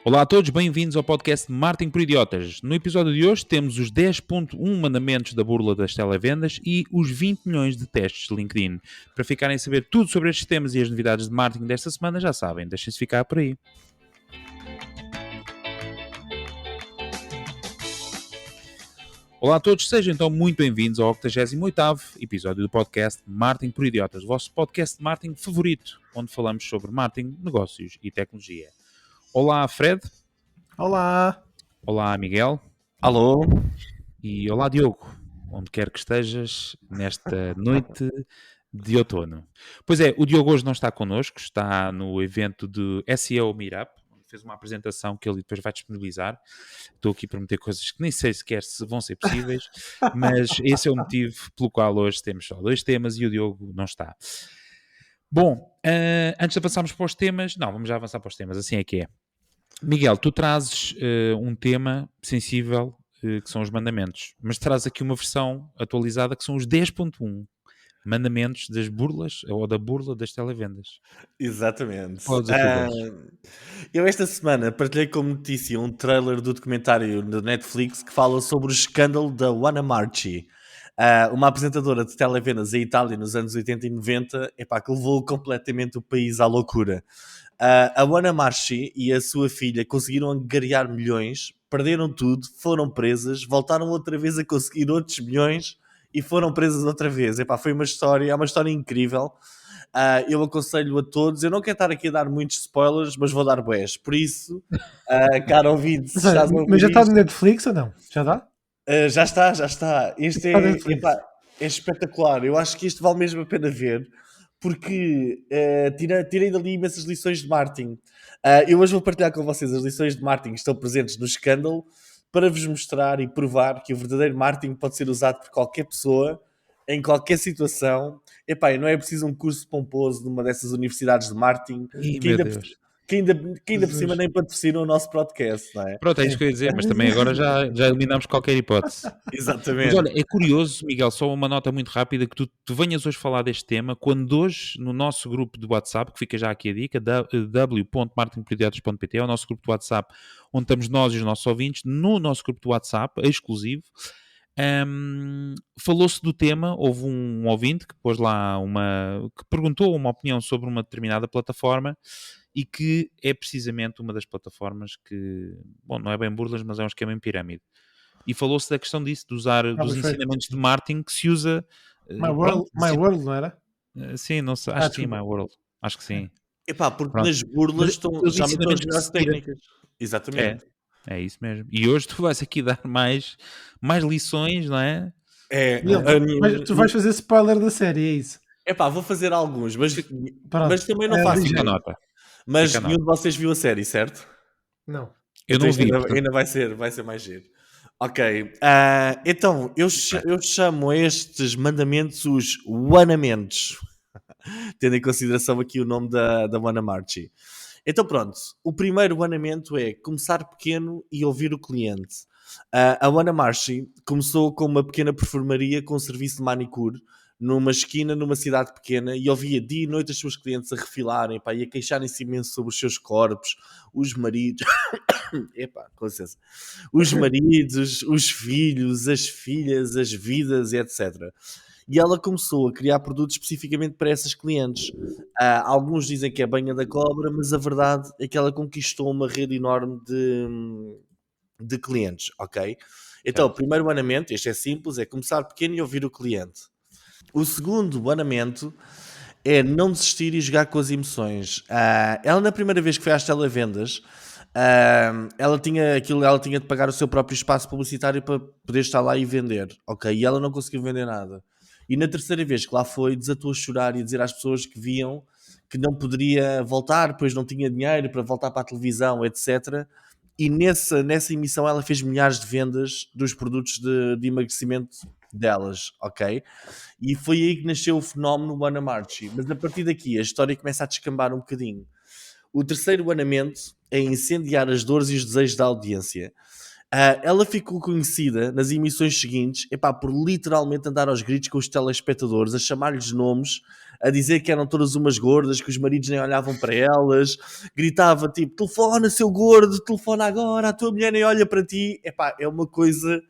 Olá a todos, bem-vindos ao podcast Marketing por Idiotas. No episódio de hoje temos os 10.1 mandamentos da burla das televendas e os 20 milhões de testes de LinkedIn. Para ficarem a saber tudo sobre estes temas e as novidades de marketing desta semana, já sabem, deixem-se ficar por aí. Olá a todos, sejam então muito bem-vindos ao 88º episódio do podcast Marketing por Idiotas, o vosso podcast de marketing favorito, onde falamos sobre marketing, negócios e tecnologia. Olá Fred. Olá. Olá Miguel. Alô. E olá Diogo, onde quer que estejas nesta noite de outono. Pois é, o Diogo hoje não está connosco, está no evento de SEO Meetup, onde fez uma apresentação que ele depois vai disponibilizar. Estou aqui a prometer coisas que nem sei sequer se vão ser possíveis, mas esse é o motivo pelo qual hoje temos só 2 temas e o Diogo não está. Bom, antes de avançarmos para os temas, vamos já avançar para os temas, assim é que é. Miguel, tu trazes um tema sensível, que são os mandamentos, mas traz aqui uma versão atualizada que são os 10.1 mandamentos das burlas, ou da burla das televendas. Exatamente. Podes a tu deles. Eu esta semana partilhei como notícia um trailer do documentário da Netflix que fala sobre o escândalo da Wanna Marchi, uma apresentadora de televendas em Itália nos anos 80 e 90, que levou completamente o país à loucura. A Wanna Marchi e a sua filha conseguiram angariar milhões, perderam tudo, foram presas, voltaram outra vez a conseguir outros milhões e foram presas outra vez. Foi é uma história incrível. Eu aconselho a todos, eu não quero estar aqui a dar muitos spoilers, mas vou dar bués. Por isso, caro ouvinte, se estás a ouvir mas já está isto, no Netflix ou não? Já dá? já está. Este Está no Netflix. é espetacular. Eu acho que isto vale mesmo a pena ver, porque tirei dali imensas lições de marketing. Eu hoje vou partilhar com vocês as lições de marketing que estão presentes no escândalo, para vos mostrar e provar que o verdadeiro marketing pode ser usado por qualquer pessoa, em qualquer situação. E não é preciso um curso pomposo numa dessas universidades de marketing Ih, que meu ainda, Deus. que ainda por cima nem patrocinam o nosso podcast, não é? Pronto, é isso que eu ia dizer, mas também agora já eliminamos qualquer hipótese. Mas Exatamente. olha, é curioso, Miguel, só uma nota muito rápida, que tu venhas hoje falar deste tema, quando hoje no nosso grupo de WhatsApp, que fica já aqui a dica, w.marketingporidiotas.pt, é o nosso grupo de WhatsApp, onde estamos nós e os nossos ouvintes, no nosso grupo de WhatsApp, exclusivo, falou-se do tema, houve um ouvinte que pôs lá que perguntou uma opinião sobre uma determinada plataforma, e que é precisamente uma das plataformas que, bom, não é bem burlas, mas é um esquema em pirâmide. E falou-se da questão disso, de usar dos ensinamentos de marketing que se usa... My World, não era? Sim, não sei, acho que sim, desculpa. My World. Acho que sim. Porque Pronto. nas burlas estão Os já muitas ensinamentos melhores que se tira- técnicas. Exatamente. É isso mesmo. E hoje tu vais aqui dar mais lições, não é? Mas tu vais fazer spoiler da série, é isso? Vou fazer alguns, mas também não É, faço Fica a ideia. nota. Mas Fica a nenhum de vocês viu a série, certo? Não. Eu Então não isto vi. ainda vai ser mais giro. Ok. Então, eu chamo estes mandamentos os Wanamentos, tendo em consideração aqui o nome da Wanna Marchi. Então pronto, o primeiro wanamento é começar pequeno e ouvir o cliente. A Wanna Marchi começou com uma pequena perfumaria com serviço de manicure numa esquina, numa cidade pequena, e ouvia dia e noite as suas clientes a refilarem, e a queixarem-se imenso sobre os seus corpos, os maridos, com licença, os maridos, os filhos, as filhas, as vidas, etc. E ela começou a criar produtos especificamente para essas clientes. Alguns dizem que é banha da cobra, mas a verdade é que ela conquistou uma rede enorme de clientes, ok? Então, o primeiro mandamento, este é simples, é começar pequeno e ouvir o cliente. O segundo mandamento é não desistir e jogar com as emoções. Ela, na primeira vez que foi às televendas, ela tinha de pagar o seu próprio espaço publicitário para poder estar lá e vender, ok? E ela não conseguiu vender nada. E na terceira vez que lá foi, desatou a chorar e a dizer às pessoas que viam que não poderia voltar, pois não tinha dinheiro para voltar para a televisão, etc. E nessa emissão ela fez milhares de vendas dos produtos de emagrecimento delas, ok? E foi aí que nasceu o fenómeno Wanna Marchi. Mas a partir daqui a história começa a descambar um bocadinho. O terceiro wanamento é incendiar as dores e os desejos da audiência. Ela ficou conhecida nas emissões seguintes por literalmente andar aos gritos com os telespectadores, a chamar-lhes nomes, a dizer que eram todas umas gordas, que os maridos nem olhavam para elas, gritava tipo, telefona seu gordo, telefona agora, a tua mulher nem olha para ti. Epá, é uma coisa...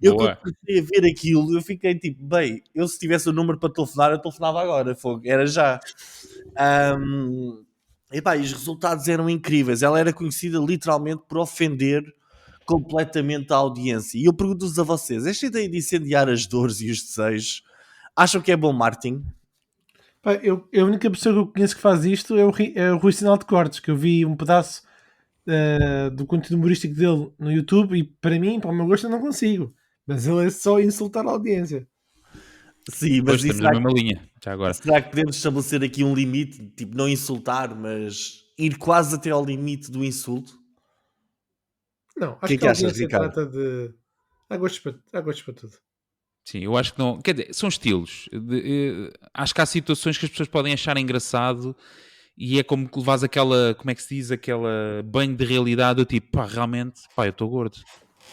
Eu quando Boa. comecei a ver aquilo, eu fiquei tipo, bem, eu se tivesse o número para telefonar, eu telefonava agora, fogo, era já. Epá, e os resultados eram incríveis. Ela era conhecida literalmente por ofender completamente a audiência. E eu pergunto-vos a vocês, esta ideia de incendiar as dores e os desejos, acham que é bom marketing? Pá, a única pessoa que eu conheço que faz isto é o Rui Sinal de Cortes, que eu vi um pedaço do conteúdo humorístico dele no YouTube e para mim, para o meu gosto, eu não consigo. Mas ele é só insultar a audiência. Sim, Pois, mas e estamos na mesma linha, já agora. será que podemos estabelecer aqui um limite? Tipo, não insultar, mas ir quase até ao limite do insulto? Não, O acho é que a achas, audiência Ricardo? trata de. Há gostos para tudo. Sim, eu acho que não. Quer dizer, são estilos. Acho que há situações que as pessoas podem achar engraçado e é como que levas aquela, como é que se diz, aquela banho de realidade, do tipo, pá, realmente, pá, eu estou gordo.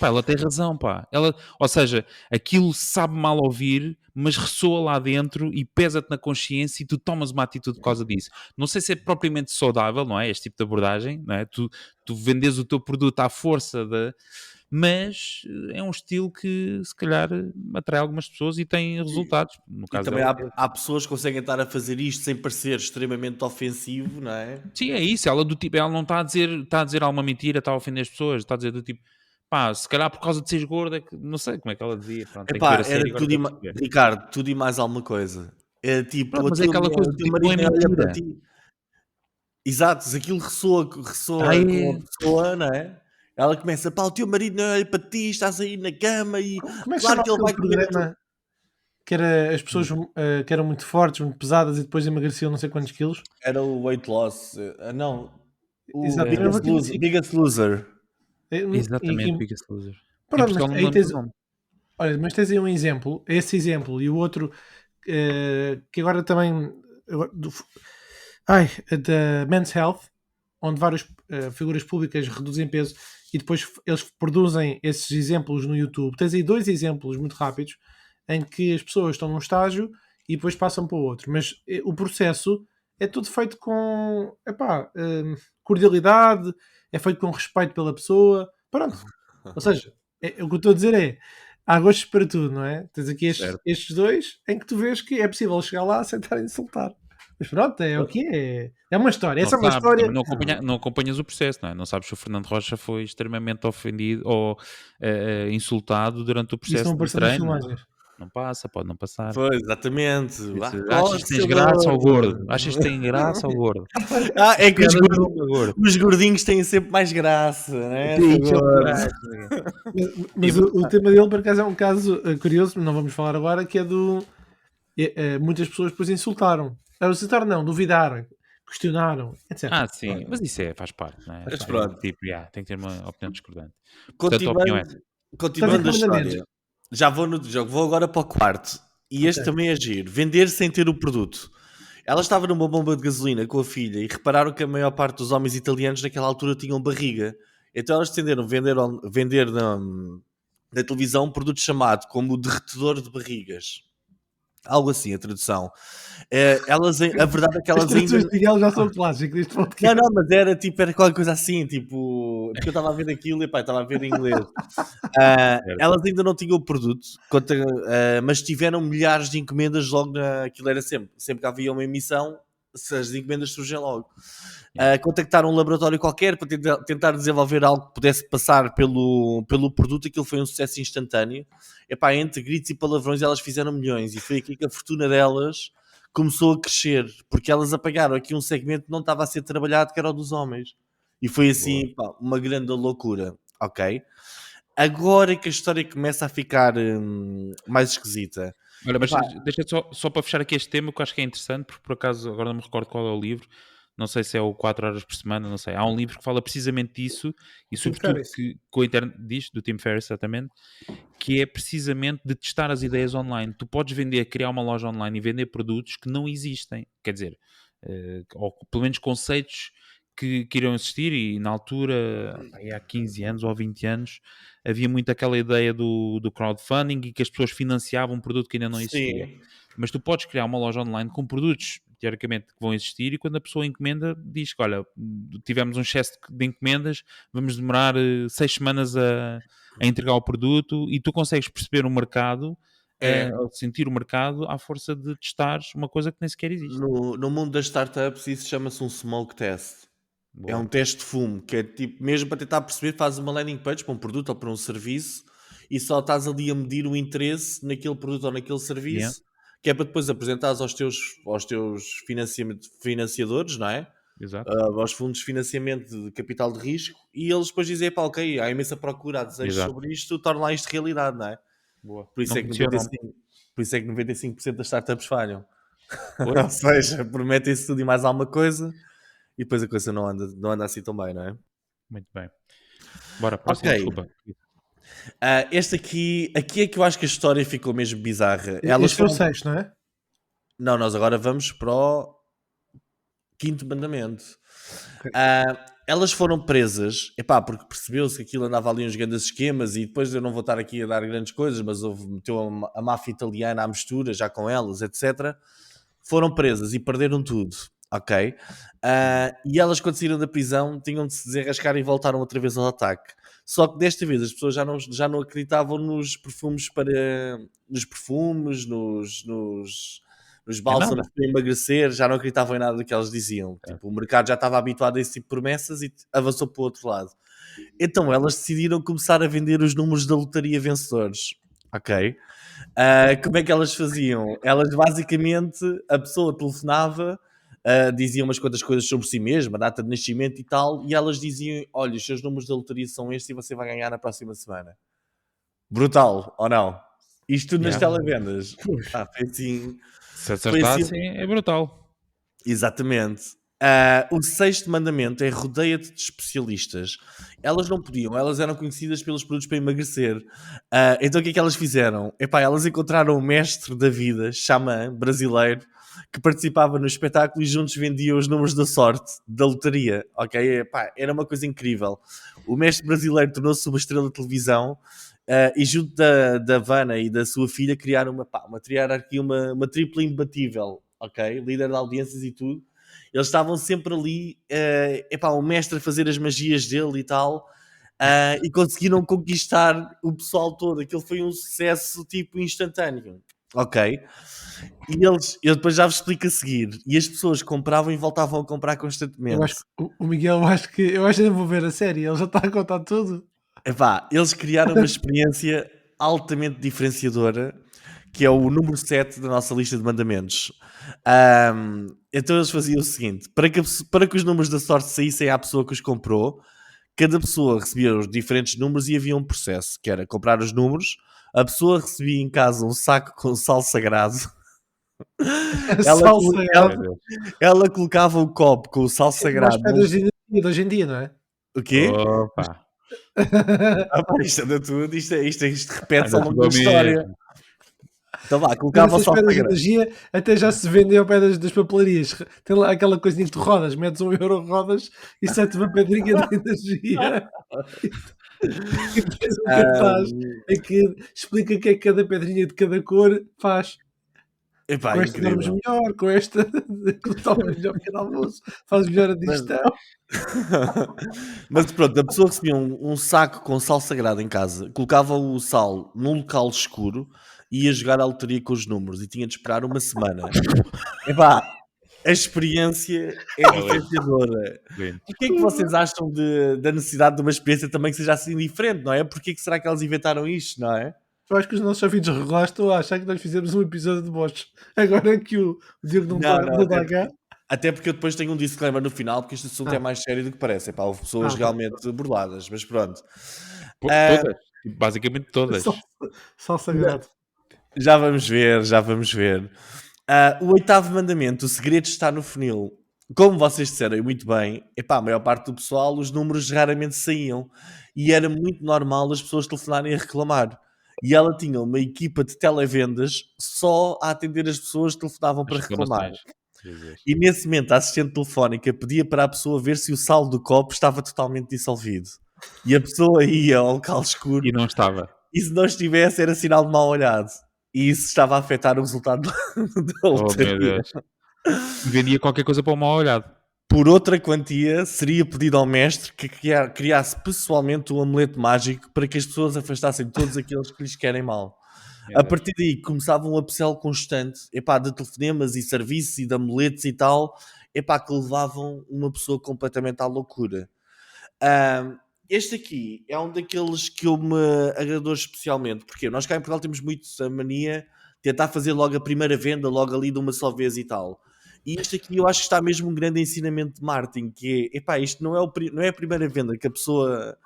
Pá, ela tem razão, pá. Ou seja, aquilo sabe mal ouvir, mas ressoa lá dentro e pesa-te na consciência e tu tomas uma atitude por causa disso. Não sei se é propriamente saudável, não é? Este tipo de abordagem, não é? Tu vendes o teu produto à força de... Mas é um estilo que se calhar atrai algumas pessoas e tem resultados. No E caso também dela. há pessoas que conseguem estar a fazer isto sem parecer extremamente ofensivo, não é? Sim, é isso. Ela do tipo, ela não está a dizer alguma mentira, está a ofender as pessoas, está a dizer do tipo, pá, se calhar por causa de seres gorda, não sei como é que ela dizia. Pronto, tem que ver Epá, a era série agora tudo para perceber. Ricardo, tudo e mais alguma coisa. É tipo, Pronto, mas é aquela coisa o do teu tipo, não marido é nem olha para mentira. ti. Exato, se aquilo ressoa, Ah, ressoa com a é. pessoa, não é? Ela começa, pá, o teu marido não olha para ti, estás aí na cama e Como é que claro chamava que ele aquele vai comer a tua... programa que era as pessoas que eram muito fortes, muito pesadas e depois emagreciam não sei quantos quilos? Era o weight loss, não, o Exato, também É, houve aqui na SIC. Biggest Loser. exatamente, Biggest Loser. Em Pronto, mas Portugal não me aí lembro tens, do nome. olha, mas tens aí um exemplo, esse exemplo e o outro que agora também agora, da Men's Health, onde várias figuras públicas reduzem peso e depois eles produzem esses exemplos no YouTube. Tens aí dois exemplos muito rápidos em que as pessoas estão num estágio e depois passam para o outro, mas o processo é tudo feito com cordialidade, é feito com respeito pela pessoa, pronto. Ou seja, o que eu estou a dizer é há gostos para tudo, não é? Tens aqui Certo. estes dois em que tu vês que é possível chegar lá sem estar a insultar. Mas pronto, é o que é. É uma história. Não Essa é uma sabes, história. também não acompanhas o processo, não é? Não sabes se o Fernando Rocha foi extremamente ofendido ou insultado durante o Isso não processo de apareceu nas treino. filmagens. Não passa, pode não passar. Foi, exatamente. Isso, achas Corre, que tens seu graça ao gordo? gordo. Achas que tem graça ao gordo? É que Piadas de boca, gordo. os gordinhos têm sempre mais graça, né? Seu Sim, gordo. Mas o tema dele, por acaso, é um caso curioso, não vamos falar agora, que é do. Muitas pessoas depois insultaram. Insultaram, não, duvidaram, questionaram, etc. Ah, sim, mas isso faz parte, não é? Mas Pá, pronto. tipo, tem que ter uma opinião discordante. Portanto, a opinião é essa. Continuando, Estás em continuando a que mandamentos? história. Já vou no jogo, vou agora para o quarto. E este Ok. também é giro. Vender sem ter o produto. Ela estava numa bomba de gasolina com a filha e repararam que a maior parte dos homens italianos naquela altura tinham barriga. Então elas decidiram vender na televisão um produto chamado como o derretedor de barrigas. Algo assim, a tradução. A verdade é que As elas ainda... traduções de Miguel já são clássicas deste Não, podcast. não, mas era qualquer coisa assim, tipo... Porque eu estava a ver aquilo e pá, estava a ver em inglês. Elas ainda não tinham o produto, mas tiveram milhares de encomendas logo aquilo era sempre que havia uma emissão, as encomendas surgem logo. Contactaram um laboratório qualquer para tentar desenvolver algo que pudesse passar pelo produto. Aquilo foi um sucesso instantâneo. Epá, entre gritos e palavrões elas fizeram milhões e foi aqui que a fortuna delas começou a crescer, porque elas apagaram aqui um segmento que não estava a ser trabalhado, que era o dos homens, e foi assim, pá, uma grande loucura. Ok, agora é que a história começa a ficar mais esquisita. Olha, mas Epá, deixa só para fechar aqui este tema, que eu acho que é interessante, porque por acaso agora não me recordo qual é o livro, não sei se é o 4 horas por semana, não sei. Há um livro que fala precisamente disso e sobretudo Ferriss. que com a internet diz, do Tim Ferriss, exatamente, que é precisamente de testar as ideias online. Tu podes criar uma loja online e vender produtos que não existem, quer dizer, ou pelo menos conceitos que irão existir, e na altura, há 15 anos ou 20 anos, havia muito aquela ideia do crowdfunding e que as pessoas financiavam um produto que ainda não existia. sim, Mas tu podes criar uma loja online com produtos, teoricamente, que vão existir, e quando a pessoa encomenda, diz que, olha, tivemos um excesso de encomendas, vamos demorar 6 semanas a entregar o produto, e tu consegues perceber o mercado, sentir o mercado à força de testares uma coisa que nem sequer existe. No mundo das startups, isso chama-se um smoke test. É um teste de fumo, que é tipo, mesmo para tentar perceber, fazes uma landing page para um produto ou para um serviço e só estás ali a medir o interesse naquele produto ou naquele serviço, que é para depois apresentares aos teus financiadores, não é? Exato. Aos fundos de financiamento de capital de risco, e eles depois dizem, pá, ok, há imensa procura, há desejo Exato. sobre isto, torna lá isto realidade, não é? Boa. Por isso, Não é que conhecia o nome. 95% das startups falham. Oi? Ou seja, prometem-se tudo e mais alguma coisa e depois a coisa não anda assim tão bem, não é? Muito bem. Bora, próximo, Ok. desculpa. Este aqui é que eu acho que a história ficou mesmo bizarra. Este foi o 6, não é? Não, nós agora vamos para o quinto mandamento. Elas foram presas, porque percebeu-se que aquilo andava ali uns grandes esquemas, e depois eu não vou estar aqui a dar grandes coisas, mas meteu a máfia italiana à mistura, já com elas, etc. Foram presas e perderam tudo, ok? E elas, quando saíram da prisão, tinham de se desenrascar e voltaram outra vez ao ataque. Só que desta vez as pessoas já não acreditavam nos perfumes nos bálsamos para emagrecer, já não acreditavam em nada do que elas diziam. Tipo, o mercado já estava habituado a esse tipo de promessas e avançou para o outro lado. Então elas decidiram começar a vender os números da lotaria vencedores, ok? Como é que elas faziam? Elas basicamente, a pessoa telefonava, dizia umas quantas coisas sobre si mesma, a data de nascimento e tal, e elas diziam, olha, os seus números da lotaria são estes e você vai ganhar na próxima semana. Brutal, ou não? Isto tudo nas televendas. Foi assim... Se acertar, sim, é brutal. Exatamente. O sexto mandamento é rodeia-te de especialistas. Elas não podiam, elas eram conhecidas pelos produtos para emagrecer. Então o que é que elas fizeram? Elas encontraram o mestre da vida, xamã brasileiro, que participava no espetáculo e juntos vendiam os números da sorte, da lotaria. Ok? Era uma coisa incrível. O mestre brasileiro tornou-se uma estrela de televisão. E junto da Vanna e da sua filha criaram uma triarquia, uma tripla imbatível, ok? Líder de audiências e tudo. Eles estavam sempre ali, o mestre a fazer as magias dele e tal, e conseguiram conquistar o pessoal todo. Aquilo foi um sucesso tipo instantâneo, ok? E eu depois já vos explico a seguir. E as pessoas compravam e voltavam a comprar constantemente. Eu acho que o Miguel, eu acho que não vou ver a série, ele já está a contar tudo. Eles criaram uma experiência altamente diferenciadora, que é o número 7 da nossa lista de mandamentos. Então eles faziam o seguinte: para que os números da sorte saíssem à pessoa que os comprou, cada pessoa recebia os diferentes números e havia um processo, que era comprar os números, a pessoa recebia em casa um saco com sal sagrado. Ela colocava o copo com o sal sagrado. De hoje em dia, não é? O quê? Opa. Isto anda tudo, isto repete-se ao longo da história. Então vá, colocava o sal sagrado. Até já se vendem ao pé das papelarias. Tem lá aquela coisinha que tu rodas, metes €1 rodas e sete uma pedrinha de energia. E tens um cartaz que explica que é que cada pedrinha de cada cor faz. Com esta dormes melhor, com esta tomas melhor pequeno almoço, fazes melhor a digestão. Mas pronto, a pessoa recebia um saco com sal sagrado em casa, colocava o sal num local escuro e ia jogar a loteria com os números e tinha de esperar uma semana. A experiência é diferenciadora. O que é que vocês acham da necessidade de uma experiência também que seja assim diferente, não é? Porquê que será que elas inventaram isto, não é? Eu acho que os nossos ouvintes regulares estão a achar que nós fizemos um episódio de bots. Agora é que o Diogo não está cá. Até porque eu depois tenho um disclaimer no final, porque este assunto é mais sério do que parece. Houve pessoas realmente burladas, mas pronto. Todas. Basicamente todas. Só sagrado. Já vamos ver. O oitavo mandamento, o segredo está no funil. Como vocês disseram muito bem, a maior parte do pessoal, os números raramente saíam. E era muito normal as pessoas telefonarem a reclamar. E ela tinha uma equipa de televendas só a atender as pessoas que telefonavam para reclamar. E nesse momento a assistente telefónica pedia para a pessoa ver se o saldo do copo estava totalmente dissolvido. E a pessoa ia ao local escuro. E não estava. E se não estivesse era sinal de mal olhado. e isso estava a afetar o resultado da Oh, meu lotaria. Deus. Vendia qualquer coisa para o mal olhado. Por outra quantia, seria pedido ao mestre que criasse pessoalmente um amuleto mágico para que as pessoas afastassem todos aqueles que lhes querem mal. Meu A Deus. partir daí começava um upsell constante, epá, de telefonemas e serviços e de amuletos e tal, epá, que levavam uma pessoa completamente à loucura. Este aqui é um daqueles que eu me agradou especialmente, porque nós cá em Portugal temos muito a mania de tentar fazer logo a primeira venda, logo ali de uma só vez e tal. E este aqui eu acho que está mesmo um grande ensinamento de marketing, que é, epá, isto não é, não é a primeira venda que a pessoa,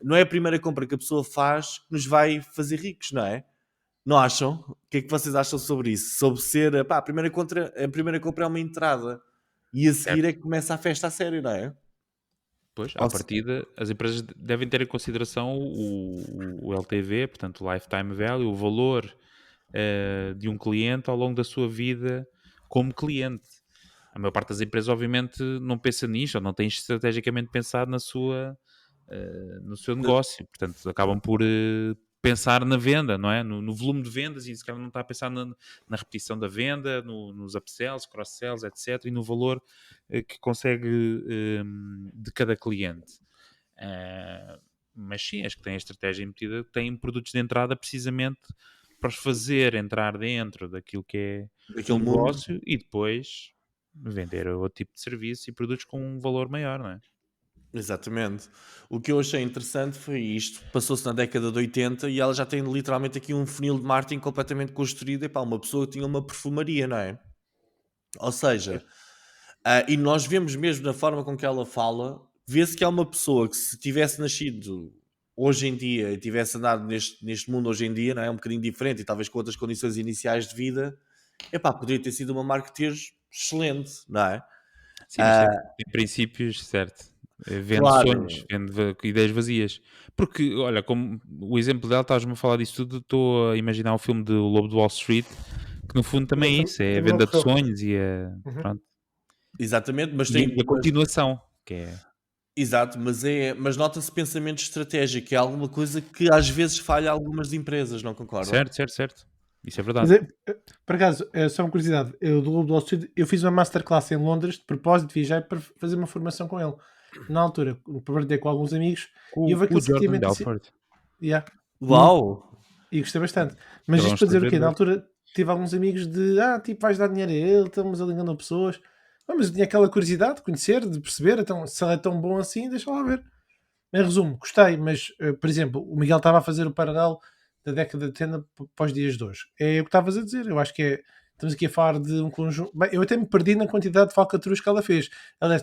não é a primeira compra que a pessoa faz que nos vai fazer ricos, não é? Não acham? O que é que vocês acham sobre isso? Sobre ser, pá, a primeira compra é uma entrada e a seguir Certo. é que começa a festa a sério, não é? Pois, à partida, as empresas devem ter em consideração o LTV, portanto, o Lifetime Value, o valor de um cliente ao longo da sua vida como cliente. A maior parte das empresas, obviamente, não pensa nisto, ou não tem estrategicamente pensado no seu negócio. Portanto, acabam por pensar na venda, não é? No volume de vendas, e se calhar não está a pensar na repetição da venda, nos upsells, cross-sells, etc. E no valor que consegue de cada cliente. Mas sim, acho que tem a estratégia embutida, tem produtos de entrada precisamente para os fazer entrar dentro daquilo que é Daquele o mundo. negócio e depois vender outro tipo de serviço e produtos com um valor maior, não é? Exatamente. O que eu achei interessante foi isto. Passou-se na década de 80 e ela já tem literalmente aqui um funil de marketing completamente construído. Epá, uma pessoa tinha uma perfumaria, não é? Ou seja, e nós vemos mesmo na forma com que ela fala, vê-se que é uma pessoa que se tivesse nascido hoje em dia e tivesse andado neste mundo hoje em dia, não é? Um bocadinho diferente e talvez com outras condições iniciais de vida, epá, poderia ter sido uma marketeer excelente, não é? Sim, mas certo, tem princípios, certo. Vende Claro. sonhos, vende ideias vazias. Porque, olha, como o exemplo dela, estás-me a falar disso tudo, estou a imaginar o filme do Lobo de Wall Street, que no fundo também é isso, é a também venda de ocorreu. sonhos e a, pronto. Exatamente, mas E tem... a continuação, que é... Exato, mas nota-se pensamento estratégico, que é alguma coisa que às vezes falha algumas empresas, não concordam? Certo. Isso é Mas verdade. por acaso, só uma curiosidade, eu do Globo do Wall Street, eu fiz uma masterclass em Londres, de propósito, viajei para fazer uma formação com ele. Na altura, partilhei com alguns amigos e houve O aquele Jordan sentimento assim. Belfort. Yeah. Uau! E gostei bastante. Mas Ele é um isto para dizer o quê? Na escrevedor. altura tive alguns amigos de tipo, vais dar dinheiro a ele, estamos ali enganando pessoas. Mas eu tinha aquela curiosidade de conhecer, de perceber, então, se ele é tão bom assim, deixa lá ver. Em resumo, gostei, mas, por exemplo, o Miguel estava a fazer o paralelo da década de 80 para os dias de hoje. É o que estavas a dizer, eu acho que é. Estamos aqui a falar de um conjunto. Bem, eu até me perdi na quantidade de falcatruas que ela fez. Aliás,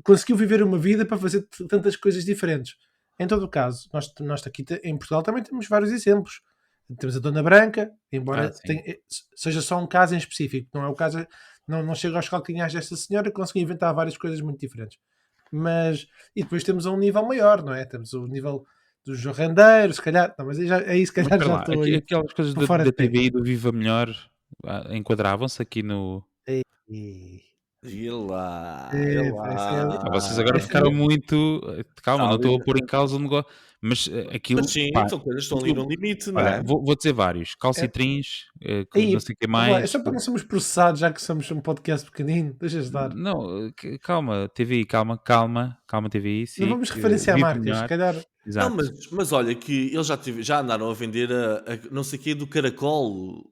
conseguiu viver uma vida para fazer tantas coisas diferentes. Em todo o caso, nós aqui em Portugal também temos vários exemplos. Temos a Dona Branca, embora Sim. seja só um caso em específico, não é o caso, não chega aos calcanhares desta senhora, que conseguiu inventar várias coisas muito diferentes. Mas, e depois temos um nível maior, não é? Temos o nível dos rendeiros, se calhar, não, mas aí se Mas calhar espera já lá, estou aí aquelas coisas por fora da de tempo. TVI do Viva Melhor enquadravam-se aqui no... E lá, Vocês agora ficaram muito... Calma, não estou a pôr em causa o negócio, mas aquilo... Mas sim, pá, são coisas que estão ali no limite, não olha, é? vou dizer vários. Calcitrins, Aí, não sei o que vamos lá, é mais. só para não sermos processados, já que somos um podcast pequenino, deixas de dar. Não, calma, TVI, calma, TVI, Não sim. vamos referenciar Vive marcas, se melhor. calhar. Não, Exato. mas olha que eles já andaram a vender a não sei o quê do Caracol.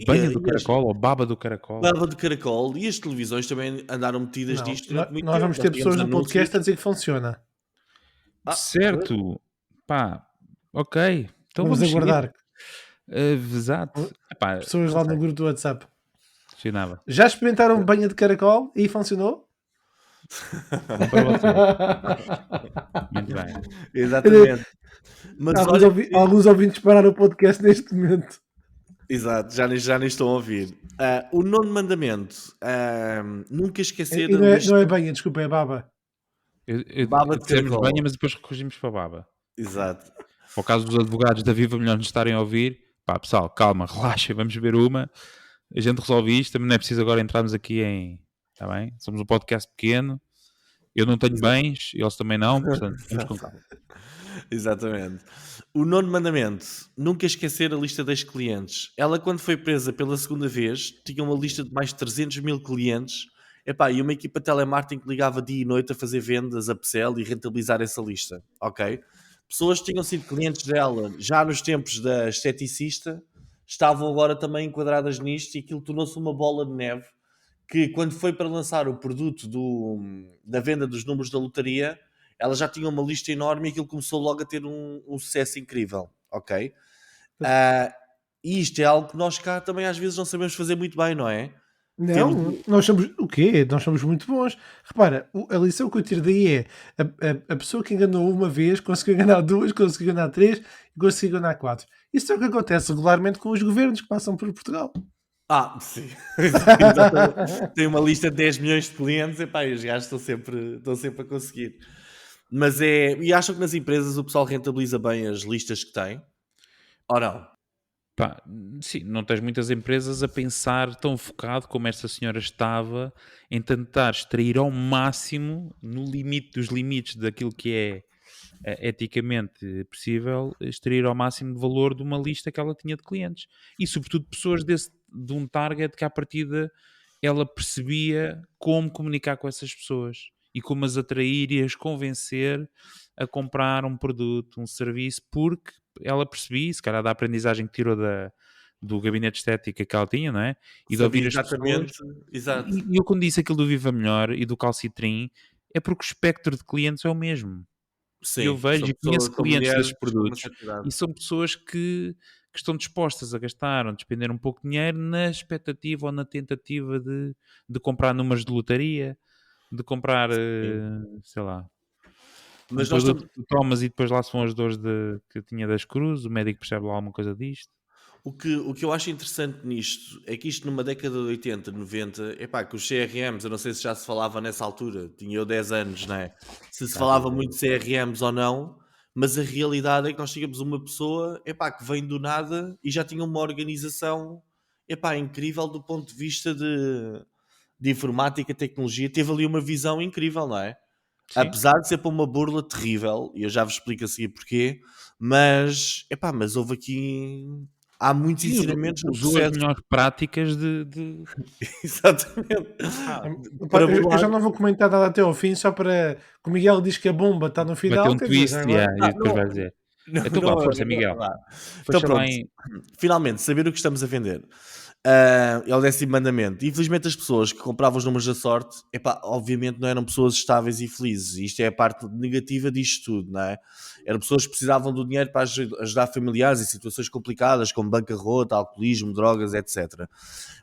Banha do Caracol ou baba do Caracol. Baba de Caracol e as televisões também andaram metidas Não, nisto durante muito nós tempo. vamos ter tínhamos pessoas no anúncios. podcast a dizer que funciona. Certo. Pá, ok. Então Vamos vamos seguir. aguardar. Exato. Epá, Pessoas lá no grupo do WhatsApp. funcionava. Já experimentaram banha de caracol e funcionou? Bom para vocês. Muito bem. Exatamente. Mas olha que... alguns ouvintes pararam o podcast neste momento. Exato, já nem estão a ouvir. O nono mandamento. Nunca esquecer E não é banha, desculpa, é baba. Baba de Dissemos caracol. banha, mas depois corrigimos para baba. Exato. Por caso dos advogados da Viva Melhor nos estarem a ouvir, pá, pessoal, calma, relaxa, vamos ver uma. A gente resolve isto, também não é preciso agora entrarmos aqui em... Está bem? Somos um podcast pequeno. Eu não tenho bens, eles também não, portanto, vamos com calma. Exatamente. O nono mandamento, nunca esquecer a lista das clientes. Ela, quando foi presa pela segunda vez, tinha uma lista de mais de 300 mil clientes. Epá, e uma equipa de telemarketing que ligava dia e noite a fazer vendas, upsell e rentabilizar essa lista, ok? Pessoas que tinham sido clientes dela já nos tempos da esteticista estavam agora também enquadradas nisto e aquilo tornou-se uma bola de neve que quando foi para lançar o produto da venda dos números da lotaria, ela já tinha uma lista enorme e aquilo começou logo a ter um sucesso incrível, ok? Ah, e isto é algo que nós cá também às vezes não sabemos fazer muito bem, não é? Temos... Não, nós somos o quê? Nós somos muito bons. Repara, a lição que eu tiro daí é a pessoa que enganou uma vez conseguiu enganar duas, conseguiu enganar três e conseguiu enganar quatro. Isso é o que acontece regularmente com os governos que passam por Portugal. sim. Exatamente. Tem uma lista de 10 milhões de clientes epá, e os gajos estão sempre a conseguir. Mas e acham que nas empresas o pessoal rentabiliza bem as listas que tem? Ou não? Pá, sim, não tens muitas empresas a pensar tão focado como esta senhora estava em tentar extrair ao máximo, no limite dos limites daquilo que é eticamente possível, extrair ao máximo de valor de uma lista que ela tinha de clientes. E sobretudo pessoas de um target que à partida ela percebia como comunicar com essas pessoas e como as atrair e as convencer a comprar um produto, um serviço, porque ela percebia, se calhar da aprendizagem que tirou do gabinete de estética que ela tinha, não é? E de Sabia ouvir as pessoas. exatamente, exato. E eu quando disse aquilo do Viva Melhor e do Calcitrim, é porque o espectro de clientes é o mesmo. E eu Sim, vejo são e conheço pessoas, são clientes mulheres desses com uma produtos certa idade. e são pessoas que estão dispostas a gastar ou despender um pouco de dinheiro na expectativa ou na tentativa de comprar números de lotaria, de comprar, sei lá, um Mas nós produto estamos, que tu tomas e depois lá são as dores que eu tinha das cruzes, o médico percebe lá alguma coisa disto. o que eu acho interessante nisto é que isto numa década de 80, 90, epá, que os CRMs, eu não sei se já se falava nessa altura, tinha eu 10 anos, não é? Se falava muito de CRMs ou não, mas a realidade é que nós tínhamos uma pessoa, epá, que vem do nada e já tinha uma organização, epá, incrível do ponto de vista de informática, tecnologia, teve ali uma visão incrível, não é? Sim. Apesar de ser para uma burla terrível, e eu já vos explico a seguir porquê, mas houve aqui. Há muitos Sim, ensinamentos no usou as processo. melhores práticas Exatamente. Epá, Para eu burlar. já não vou comentar nada até ao fim, só para que o Miguel diz que a bomba está no vai ter final, um quer dizer, já twist agora. e depois Não, vai dizer. não, Então vá, não, força Miguel. vá. Então Fecha lá pronto, em... finalmente, saber o que estamos a vender. É o 10º mandamento. Infelizmente as pessoas que compravam os números da sorte, epá, obviamente não eram pessoas estáveis e felizes. Isto é a parte negativa disto tudo, não é? Eram pessoas que precisavam do dinheiro para ajudar familiares em situações complicadas, como bancarrota, alcoolismo, drogas, etc.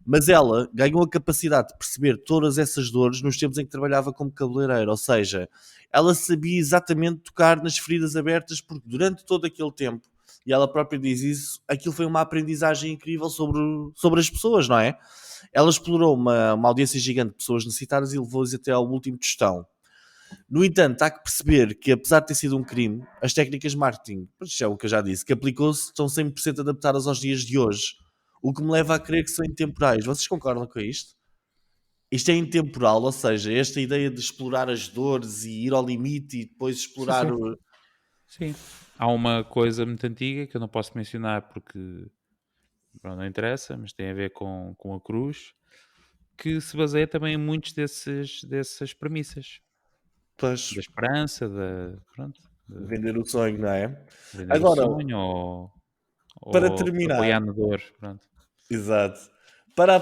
Mas ela ganhou a capacidade de perceber todas essas dores nos tempos em que trabalhava como cabeleireira, ou seja, ela sabia exatamente tocar nas feridas abertas, porque durante todo aquele tempo, e ela própria diz isso, aquilo foi uma aprendizagem incrível sobre as pessoas, não é? Ela explorou uma audiência gigante de pessoas necessitadas e levou-as até ao último tostão. No entanto, há que perceber que, apesar de ter sido um crime, as técnicas de marketing, isto é o que eu já disse, que aplicou-se, estão 100% adaptadas aos dias de hoje. O que me leva a crer que são intemporais. Vocês concordam com isto? Isto é intemporal, ou seja, esta ideia de explorar as dores e ir ao limite e depois Sim, explorar sim. o... Sim. Há uma coisa muito antiga que eu não posso mencionar porque pronto, não interessa, mas tem a ver com a cruz, que se baseia também em muitos dessas premissas. Pois, Da esperança, pronto, de vender o sonho, não é? vender o Agora, sonho para ou terminar, apoiar na dor. Pronto. exato, para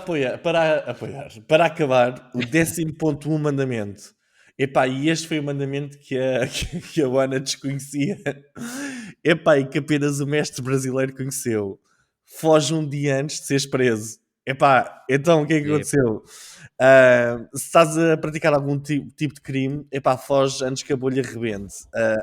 acabar, o 10º mandamento. Epá, e este foi o mandamento que a Ana desconhecia. Epá, e que apenas o mestre brasileiro conheceu. Foge um dia antes de seres preso. Epá, então o que é que É, aconteceu? Se estás a praticar algum tipo de crime, epá, foge antes que a bolha rebente.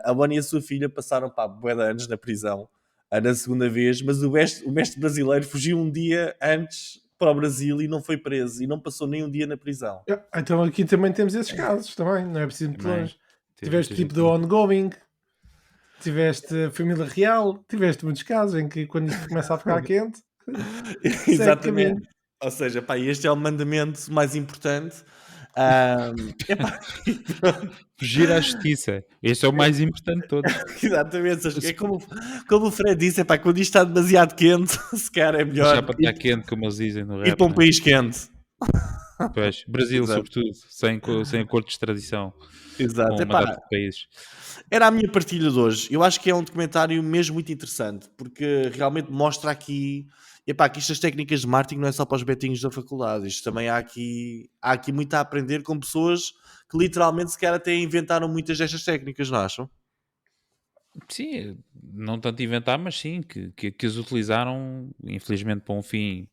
A Ana e a sua filha passaram bué de anos na prisão, na segunda vez, mas o mestre brasileiro fugiu um dia antes para o Brasil e não foi preso e não passou nem um dia na prisão. Então aqui também temos esses casos, também, não é preciso ir muito também longe. teve Tiveste muita tipo gente do nisso. ongoing, tiveste a família real, tiveste muitos casos em que quando isto começa a ficar quente, segue Exatamente. caminho. Ou seja, este é o mandamento mais importante. Epá, Fugir à justiça. Este é o mais importante de todos. exatamente. É como o Fred disse, epá, quando isto está demasiado quente, se calhar é melhor Já para estar quente, como eles dizem no ir rap, para um né? país quente. Pois, Brasil, Exato. sobretudo, sem acordo de extradição Exato. com uma data Epá, de países. era a minha partilha de hoje. Eu acho que é um documentário mesmo muito interessante, porque realmente mostra aqui, epá, que estas técnicas de marketing não é só para os betinhos da faculdade. Isto também há aqui muito a aprender com pessoas que literalmente sequer até inventaram muitas destas técnicas, não acham? Sim, não tanto inventar, mas sim, que as utilizaram, infelizmente, para um fim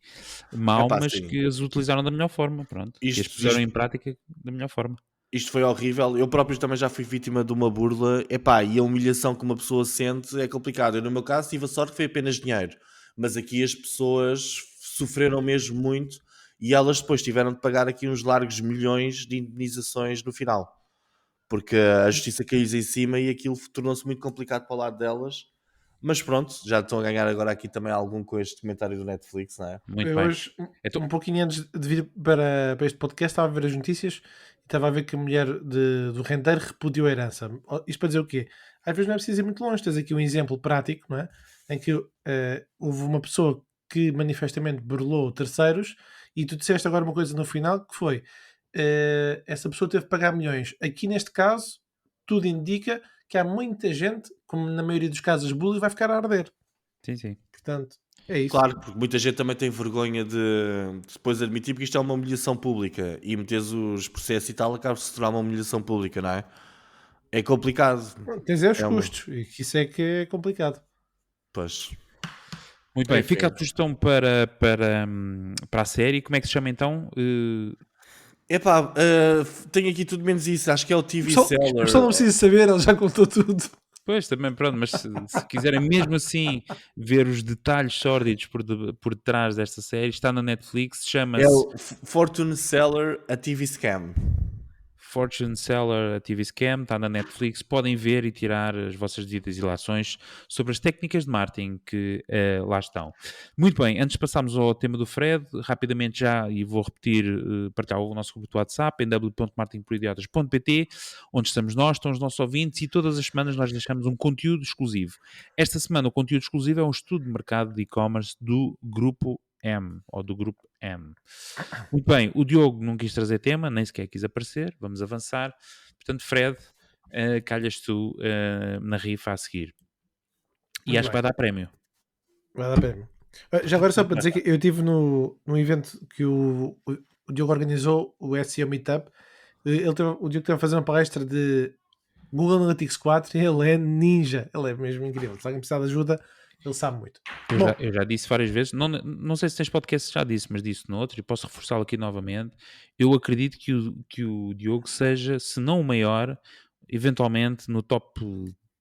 mau, Epá, mas sim. que as utilizaram da melhor forma, pronto. Que as Isto, puseram em isto, prática da melhor forma. isto foi horrível. Eu próprio também já fui vítima de uma burla. Epá, e a humilhação que uma pessoa sente é complicado. Eu, no meu caso, tive a sorte que foi apenas dinheiro. Mas aqui as pessoas sofreram mesmo muito e elas depois tiveram de pagar aqui uns largos milhões de indenizações no final. Porque a justiça caiu em cima e aquilo tornou-se muito complicado para o lado delas. Mas pronto, já estão a ganhar agora aqui também algum com este comentário do Netflix, não é? Muito Eu bem. hoje, Então, um pouquinho antes de vir para este podcast, estava a ver as notícias e estava a ver que a mulher do rendeiro repudiou a herança. Isto para dizer o quê? Às vezes não é preciso ir muito longe. Tens aqui um exemplo prático, não é? Em que houve uma pessoa que manifestamente burlou terceiros e tu disseste agora uma coisa no final que foi essa pessoa teve que pagar milhões. Aqui neste caso, tudo indica que há muita gente, como na maioria dos casos bullying, vai ficar a arder. sim. Portanto, é isso. Claro, porque muita gente também tem vergonha de depois admitir, porque isto é uma humilhação pública e meteres os processos e tal acaba por se tornar uma humilhação pública, não é? É complicado. Tens é os É uma. custos, e que isso é que é complicado. Pois. Muito É bem, que fica é. a sugestão para a série. Como é que se chama então? Epá, tenho aqui tudo menos isso. Acho que é o O TV pessoal, o pessoal não Seller. precisa saber, ele já contou tudo. Pois, também, pronto, mas se quiserem mesmo assim ver os detalhes sórdidos por detrás desta série, está na Netflix, É chama-se o Fortune Seller, a TV Scam. Fortune Seller, a TV Scam, está na Netflix. Podem ver e tirar as vossas devidas ilações sobre as técnicas de marketing que lá estão. Muito bem, antes de passarmos ao tema do Fred, rapidamente já, e vou repetir, partilhar o nosso grupo do WhatsApp em www.marketingporidiotas.pt, onde estamos nós, estão os nossos ouvintes, e todas as semanas nós deixamos um conteúdo exclusivo. Esta semana o conteúdo exclusivo é um estudo de mercado de e-commerce do Grupo M, ou do Grupo M. Muito bem, o Diogo não quis trazer tema, nem sequer quis aparecer, vamos avançar. Portanto, Fred, calhas tu na rifa a seguir. E Muito acho que bem, vai dar prémio. vai dar pena. Já agora só para dizer que eu estive num evento que o Diogo organizou, o SEO Meetup. O Diogo esteve a fazer uma palestra de Google Analytics 4 e ele é ninja. Ele é mesmo incrível. Se alguém precisar de ajuda, ele sabe muito. Bom, Eu já disse várias vezes, não sei se tens podcast, já disse, mas disse no outro, e posso reforçá-lo aqui novamente. Eu acredito que o Diogo seja, se não o maior, eventualmente no top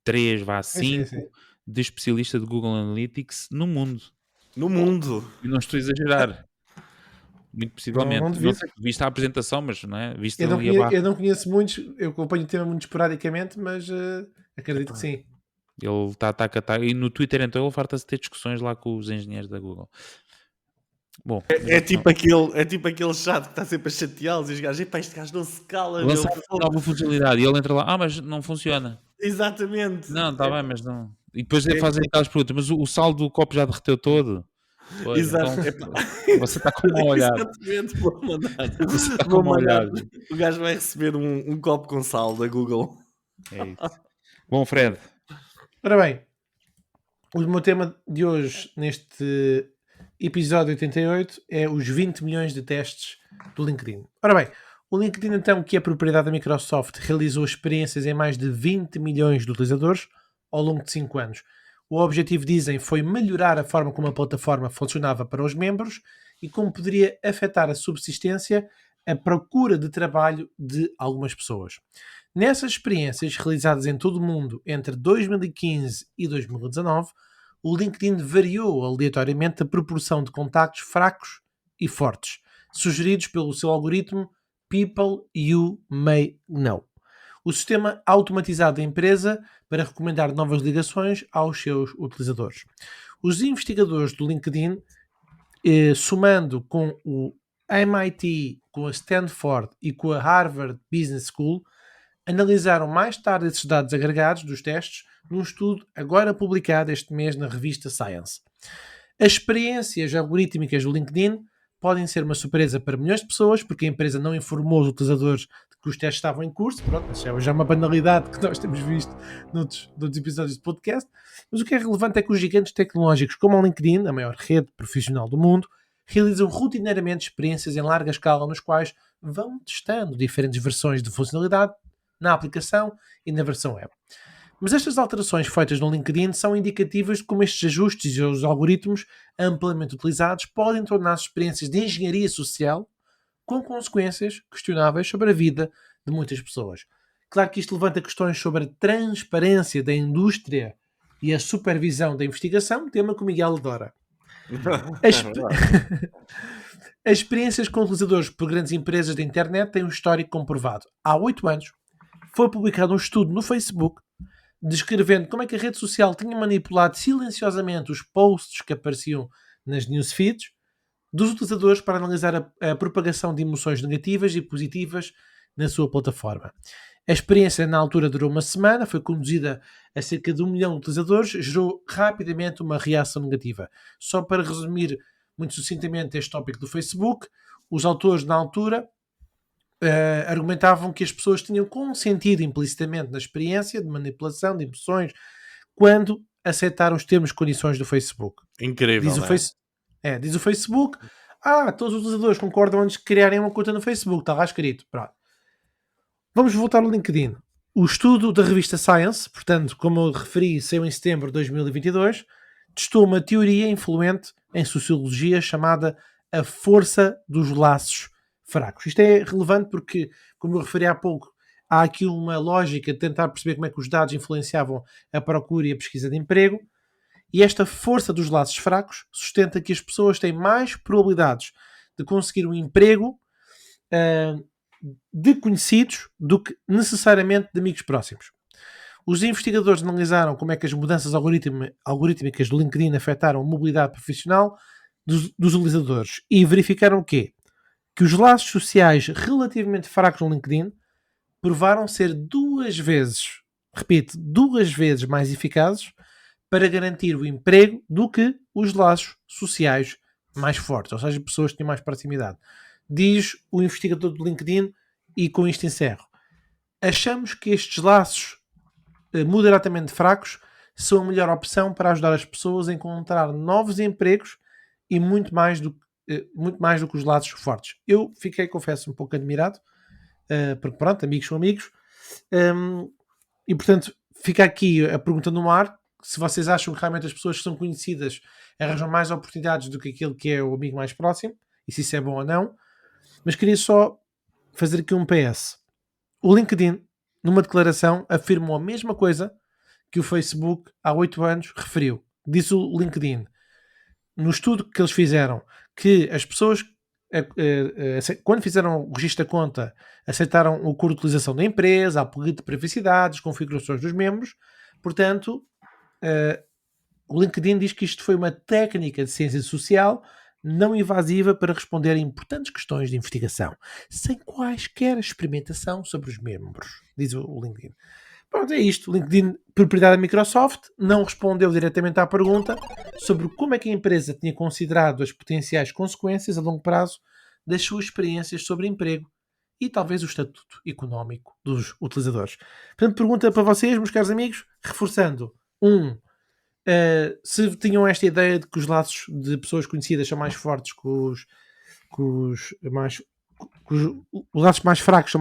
3, vá sim. 5 de especialista de Google Analytics no mundo. No mundo. E não estou a exagerar. Muito não possivelmente. Não devido. sei, viste a apresentação, mas não é? Viste Eu não, ali a barra. eu não conheço muitos, eu acompanho o tema muito esporadicamente, mas acredito que sim. Ele está a tacar. E no Twitter, então, ele farta-se ter discussões lá com os engenheiros da Google. Bom, É tipo aquele chato que está sempre a chateá-los e os gajos, epá, este gajo não se cala, meu. lançar uma nova funcionalidade e ele entra lá, mas não funciona. Exatamente. Não, está bem, mas não. E depois É- fazem aquelas perguntas, mas o saldo do copo já derreteu todo. Pois, Exato. então, você está com uma olhada. Exatamente, vou mandar. Você está com Vou uma mandar. olhada. O gajo vai receber um copo com sal da Google. É isso. Bom, Fred, Ora bem, o meu tema de hoje, neste episódio 88, é os 20 milhões de testes do LinkedIn. Ora bem, o LinkedIn, então, que é propriedade da Microsoft, realizou experiências em mais de 20 milhões de utilizadores ao longo de 5 anos. O objetivo, dizem, foi melhorar a forma como a plataforma funcionava para os membros e como poderia afetar a subsistência, a procura de trabalho de algumas pessoas. Nessas experiências realizadas em todo o mundo entre 2015 e 2019, o LinkedIn variou aleatoriamente a proporção de contactos fracos e fortes, sugeridos pelo seu algoritmo People You May Know, o sistema automatizado da empresa para recomendar novas ligações aos seus utilizadores. Os investigadores do LinkedIn, somando com o a MIT, com a Stanford e com a Harvard Business School analisaram mais tarde esses dados agregados dos testes num estudo agora publicado este mês na revista Science. As experiências algorítmicas do LinkedIn podem ser uma surpresa para milhões de pessoas, porque a empresa não informou os utilizadores de que os testes estavam em curso. Pronto, isso já é uma banalidade que nós temos visto noutros episódios de podcast. Mas o que é relevante é que os gigantes tecnológicos, como o LinkedIn, a maior rede profissional do mundo, realizam rotineiramente experiências em larga escala nos quais vão testando diferentes versões de funcionalidade na aplicação e na versão web. Mas estas alterações feitas no LinkedIn são indicativas de como estes ajustes e os algoritmos amplamente utilizados podem tornar-se experiências de engenharia social com consequências questionáveis sobre a vida de muitas pessoas. Claro que isto levanta questões sobre a transparência da indústria e a supervisão da investigação, tema que o Miguel adora. As experiências com utilizadores por grandes empresas da internet têm um histórico comprovado. Há 8 anos foi publicado um estudo no Facebook descrevendo como é que a rede social tinha manipulado silenciosamente os posts que apareciam nas newsfeeds dos utilizadores para analisar a propagação de emoções negativas e positivas na sua plataforma. A experiência na altura durou uma semana, foi conduzida a cerca de 1 milhão de utilizadores, gerou rapidamente uma reação negativa. Só para resumir muito sucintamente este tópico do Facebook, os autores na altura argumentavam que as pessoas tinham consentido implicitamente na experiência de manipulação de emoções quando aceitaram os termos e condições do Facebook. Incrível, diz o Facebook, todos os utilizadores concordam antes de criarem uma conta no Facebook, está lá escrito. Pronto. Vamos voltar ao LinkedIn. O estudo da revista Science, portanto, como eu referi, saiu em setembro de 2022, testou uma teoria influente em sociologia chamada a força dos laços fracos. Isto é relevante porque, como eu referi há pouco, há aqui uma lógica de tentar perceber como é que os dados influenciavam a procura e a pesquisa de emprego, e esta força dos laços fracos sustenta que as pessoas têm mais probabilidades de conseguir um emprego de conhecidos do que necessariamente de amigos próximos. Os investigadores analisaram como é que as mudanças algorítmicas do LinkedIn afetaram a mobilidade profissional dos utilizadores e verificaram que os laços sociais relativamente fracos no LinkedIn provaram ser 2 vezes mais eficazes para garantir o emprego do que os laços sociais mais fortes, ou seja, pessoas que têm mais proximidade. Diz o investigador do LinkedIn, e com isto encerro: achamos que estes laços moderadamente fracos são a melhor opção para ajudar as pessoas a encontrar novos empregos e muito mais do que os laços fortes. Eu fiquei, confesso, um pouco admirado, porque pronto, amigos são amigos, e portanto fica aqui a pergunta no ar, se vocês acham que realmente as pessoas que são conhecidas arranjam mais oportunidades do que aquele que é o amigo mais próximo, e se isso é bom ou não. Mas queria só fazer aqui um PS. O LinkedIn, numa declaração, afirmou a mesma coisa que o Facebook há 8 anos referiu. Diz o LinkedIn, no estudo que eles fizeram, que as pessoas, quando fizeram o registro da conta, aceitaram o acordo de utilização da empresa, a política de privacidade, as configurações dos membros. Portanto, o LinkedIn diz que isto foi uma técnica de ciência social não invasiva para responder a importantes questões de investigação, sem quaisquer experimentação sobre os membros, diz o LinkedIn. Pronto, é isto. O LinkedIn, propriedade da Microsoft, não respondeu diretamente à pergunta sobre como é que a empresa tinha considerado as potenciais consequências a longo prazo das suas experiências sobre emprego e talvez o estatuto económico dos utilizadores. Portanto, pergunta para vocês, meus caros amigos, reforçando: se tinham esta ideia de que os laços de pessoas conhecidas são mais fortes os laços mais fracos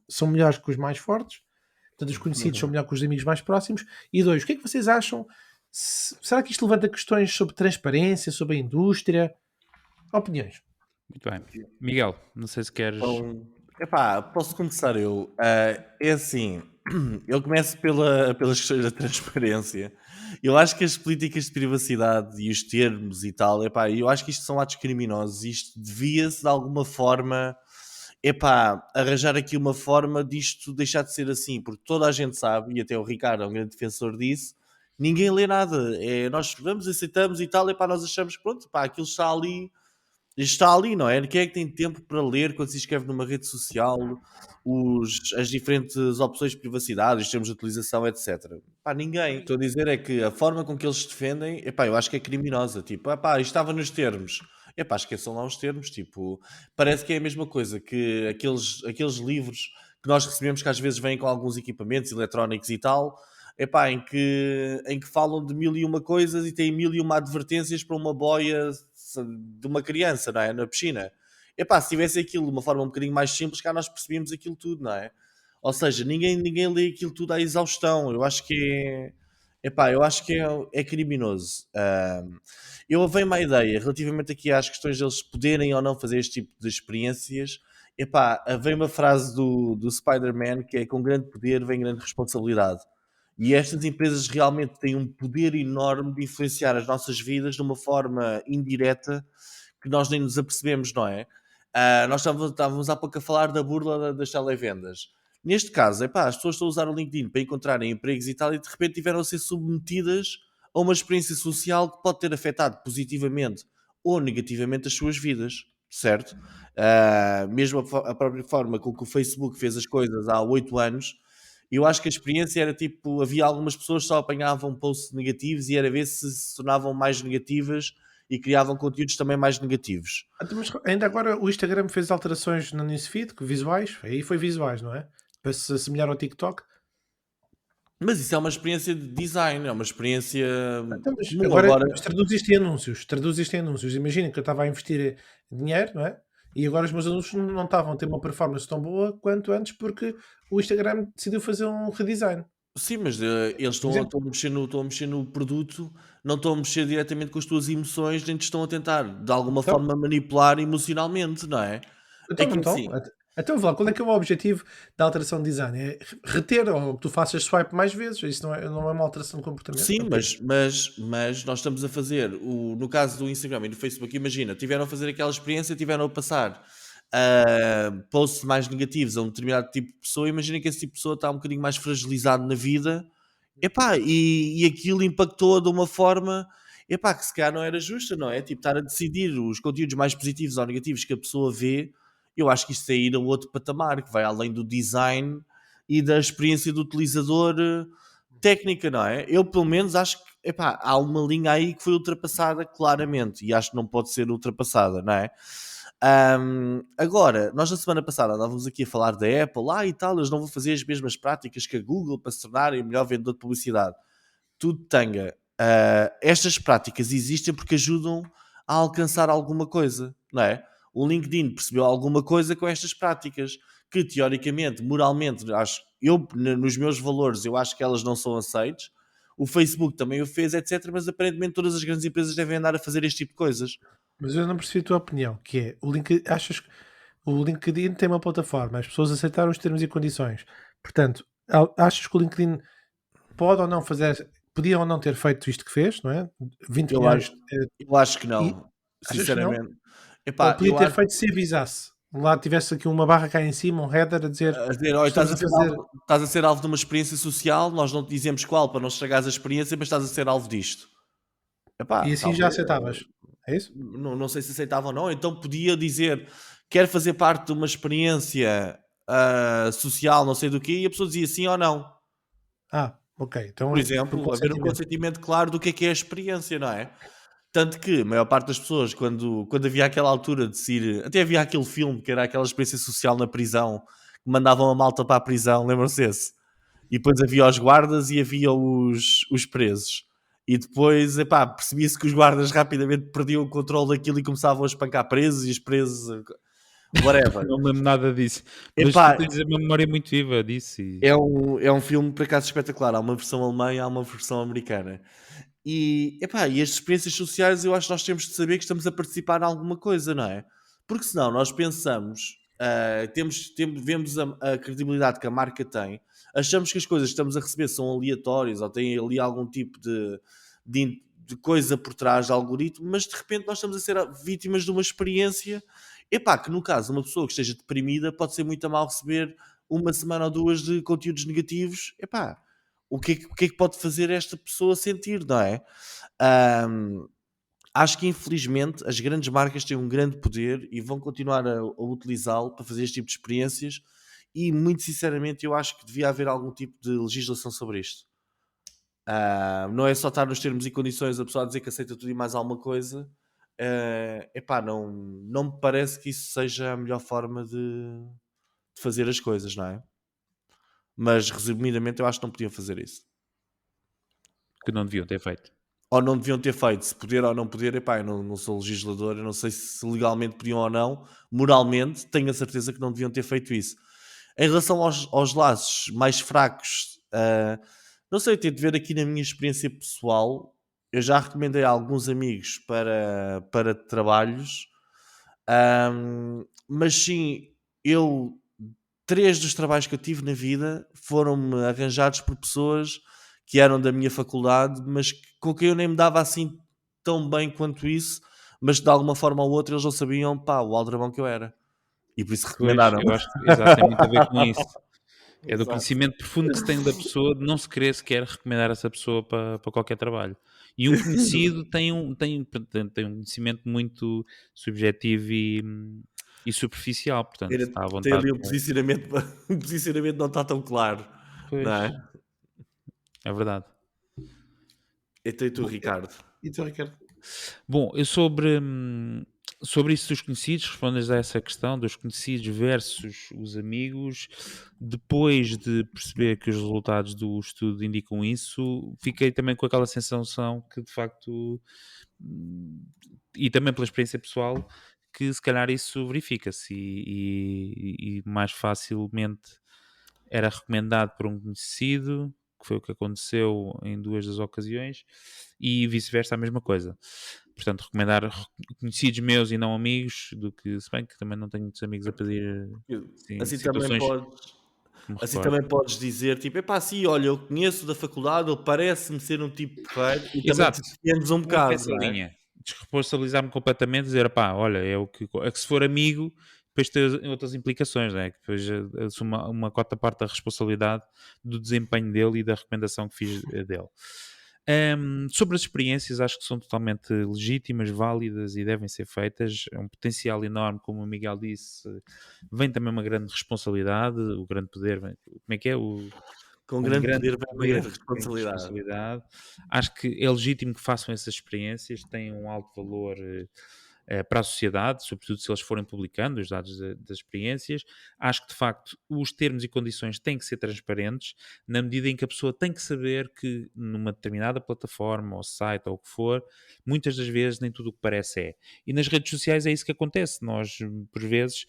são melhores que os mais fortes. Portanto, os conhecidos são melhores que os amigos mais próximos. E 2, o que é que vocês acham? Será que isto levanta questões sobre transparência, sobre a indústria? Opiniões. Muito bem. Miguel, não sei se queres... Posso começar eu. É assim, eu começo pelas questões da transparência. Eu acho que as políticas de privacidade e os termos e tal, eu acho que isto são atos criminosos. Isto devia-se de alguma forma, arranjar aqui uma forma disto deixar de ser assim, porque toda a gente sabe, e até o Ricardo é um grande defensor disso, ninguém lê nada. Nós vamos, aceitamos e tal, nós achamos que pronto, aquilo está ali está ali, não é? Quem é que tem tempo para ler quando se escreve numa rede social as diferentes opções de privacidade, os termos de utilização, etc. Pá, ninguém. Estou a dizer é que a forma com que eles se defendem, epá, eu acho que é criminosa. Tipo, epá, isto estava nos termos. Epá, esqueçam lá os termos. Tipo, parece que é a mesma coisa que aqueles livros que nós recebemos que às vezes vêm com alguns equipamentos eletrónicos e tal. Epá, em que falam de mil e uma coisas e têm mil e uma advertências para uma boia de uma criança, não é? Na piscina. Epá, se tivesse aquilo de uma forma um bocadinho mais simples, cá nós percebíamos aquilo tudo, não é? Ou seja, ninguém lê aquilo tudo à exaustão. Eu acho que epá, eu acho que é criminoso. Eu vejo-me à ideia, relativamente aqui às questões deles poderem ou não fazer este tipo de experiências, epá, veio uma frase do Spider-Man que é: com grande poder vem grande responsabilidade. E estas empresas realmente têm um poder enorme de influenciar as nossas vidas de uma forma indireta que nós nem nos apercebemos, não é? Nós estávamos há pouco a falar da burla das televendas. Neste caso, epá, as pessoas estão a usar o LinkedIn para encontrarem empregos e tal, e de repente tiveram a ser submetidas a uma experiência social que pode ter afetado positivamente ou negativamente as suas vidas, certo? Mesmo a própria forma com que o Facebook fez as coisas há 8 anos, eu acho que a experiência era tipo, havia algumas pessoas que só apanhavam posts negativos e era ver se tornavam mais negativas e criavam conteúdos também mais negativos. Mas ainda agora o Instagram fez alterações no newsfeed, visuais, aí foi visuais, não é? Para se assemelhar ao TikTok. Mas isso é uma experiência de design, é uma experiência Então, mas comum agora agora. mas traduz isto em anúncios. Traduz isto em anúncios. Imagina que eu estava a investir dinheiro, não é? E agora os meus anúncios não estavam a ter uma performance tão boa quanto antes porque o Instagram decidiu fazer um redesign. Sim, mas eles Por exemplo. estão a mexer no produto, não estão a mexer diretamente com as tuas emoções, nem te estão a tentar, de alguma Então, forma, manipular emocionalmente, não é? É então que não é estão. assim. Então, vá lá, qual é que é o objetivo da alteração de design? É reter ou que tu faças swipe mais vezes. Isso não é uma alteração de comportamento? É Sim, o quê? mas nós estamos a fazer, no caso do Instagram e do Facebook, imagina, tiveram a fazer aquela experiência, tiveram a passar posts mais negativos a um determinado tipo de pessoa, imagina que esse tipo de pessoa está um bocadinho mais fragilizado na vida, epá, e aquilo impactou de uma forma, epá, que se calhar não era justa, não é? Tipo, estar a decidir os conteúdos mais positivos ou negativos que a pessoa vê, eu acho que isto é ir a outro patamar, que vai além do design e da experiência do utilizador técnica, não é? Eu, pelo menos, acho que epá, há uma linha aí que foi ultrapassada claramente e acho que não pode ser ultrapassada, não é? Agora, nós na semana passada andávamos aqui a falar da Apple, e tal, eles não vão fazer as mesmas práticas que a Google para se tornarem o melhor vendedor de publicidade. Tudo tanga. Estas práticas existem porque ajudam a alcançar alguma coisa, não é? O LinkedIn percebeu alguma coisa com estas práticas que teoricamente, moralmente, nos meus valores, eu acho que elas não são aceites. O Facebook também o fez, etc. Mas aparentemente todas as grandes empresas devem andar a fazer este tipo de coisas. Mas eu não percebi a tua opinião, que é o link, achas que o LinkedIn tem uma plataforma, as pessoas aceitaram os termos e condições. Portanto, achas que o LinkedIn pode ou não fazer, podia ou não ter feito isto que fez, não é? 20 Eu acho, milhões. eu acho que E não, achas que não? sinceramente. Ou Epá, podia eu ter acho. feito se avisasse. Lá tivesse aqui uma barra cá em cima, um header a dizer A dizer, olha, estamos a fazer. estás a ser alvo de uma experiência social, nós não te dizemos qual para não estragares a experiência, mas estás a ser alvo disto. Epá, E assim já talvez, aceitavas. É isso? não sei se aceitava ou não, então podia dizer, quer fazer parte de uma experiência social, não sei do que, e a pessoa dizia sim ou não. Ah, ok. Por Então por exemplo, haver um consentimento. consentimento claro do que é a experiência, não é? Tanto que a maior parte das pessoas, quando havia aquela altura de se ir, até havia aquele filme que era aquela experiência social na prisão, que mandavam a malta para a prisão, lembram-se desse? E depois havia os guardas e havia os presos. E depois, epá, percebia-se que os guardas rapidamente perdiam o controle daquilo e começavam a espancar presos e os presos, whatever. Não me lembro nada disso. Mas Epá, tu tens uma memória muito viva disso. é um filme por acaso espetacular. Há uma versão alemã e há uma versão americana. E, epá, e as experiências sociais eu acho que nós temos de saber que estamos a participar em alguma coisa, não é? Porque senão nós pensamos, vemos a credibilidade que a marca tem, achamos que as coisas que estamos a receber são aleatórias ou têm ali algum tipo de coisa por trás do algoritmo, mas de repente nós estamos a ser vítimas de uma experiência, epá, que no caso uma pessoa que esteja deprimida pode ser muito a mal receber uma semana ou duas de conteúdos negativos, epá, o que é que pode fazer esta pessoa sentir, não é? Ahm, acho que infelizmente as grandes marcas têm um grande poder e vão continuar a utilizá-lo para fazer este tipo de experiências e muito sinceramente eu acho que devia haver algum tipo de legislação sobre isto. Não é só estar nos termos e condições a pessoa a dizer que aceita tudo e mais alguma coisa. Epá, não me parece que isso seja a melhor forma de fazer as coisas, não é? Mas resumidamente eu acho que não podiam fazer isso. Que não deviam ter feito. Ou não deviam ter feito, se poder ou não poder, epá, eu não sou legislador, eu não sei se legalmente podiam ou não, moralmente tenho a certeza que não deviam ter feito isso. Em relação aos laços mais fracos, não sei, tenho de ver aqui na minha experiência pessoal, eu já recomendei a alguns amigos para trabalhos, mas sim, eu, três dos trabalhos que eu tive na vida foram-me arranjados por pessoas que eram da minha faculdade, mas com quem eu nem me dava assim tão bem quanto isso, mas de alguma forma ou outra eles não sabiam, pá, o aldrabão que eu era. E por isso Pois, recomendaram. eu acho que exato, tem muito a ver com isso. É do Exato. conhecimento profundo que se tem da pessoa de não se querer sequer recomendar essa pessoa para qualquer trabalho. E um conhecido tem um conhecimento muito subjetivo e superficial, portanto, Era- está à Tem vontade. ali um posicionamento, um posicionamento não está tão claro, não Pois, é? é verdade. Então e tu, Ricardo? E tu, Ricardo? Bom, eu sobre isso dos conhecidos, respondes a essa questão dos conhecidos versus os amigos, depois de perceber que os resultados do estudo indicam isso, fiquei também com aquela sensação que de facto, e também pela experiência pessoal, que se calhar isso verifica-se e mais facilmente era recomendado por um conhecido, que foi o que aconteceu em duas das ocasiões, e vice-versa a mesma coisa. Portanto, recomendar conhecidos meus e não amigos, do que, se bem que também não tenho muitos amigos a pedir Assim também situações podes, que me assim recordo. também podes dizer, tipo, epá, sim, olha, eu conheço da faculdade, ele parece-me ser um tipo porreiro e também te Exato, defendes um também foi bocado, essa não é? linha. Desresponsabilizar-me completamente, dizer, pá, olha, é que se for amigo, depois tem outras implicações, né? Que depois assumo uma cota parte da responsabilidade do desempenho dele e da recomendação que fiz dele. Sobre as experiências, acho que são totalmente legítimas, válidas e devem ser feitas. É um potencial enorme, como o Miguel disse, vem também uma grande responsabilidade, o grande poder, como é que é? Com Com grande grande poder vem uma poder grande vem responsabilidade. responsabilidade. Acho que é legítimo que façam essas experiências, têm um alto valor para a sociedade, sobretudo se eles forem publicando os dados das experiências. Acho que, de facto, os termos e condições têm que ser transparentes, na medida em que a pessoa tem que saber que numa determinada plataforma ou site ou o que for, muitas das vezes nem tudo o que parece é. E nas redes sociais é isso que acontece. Nós, por vezes,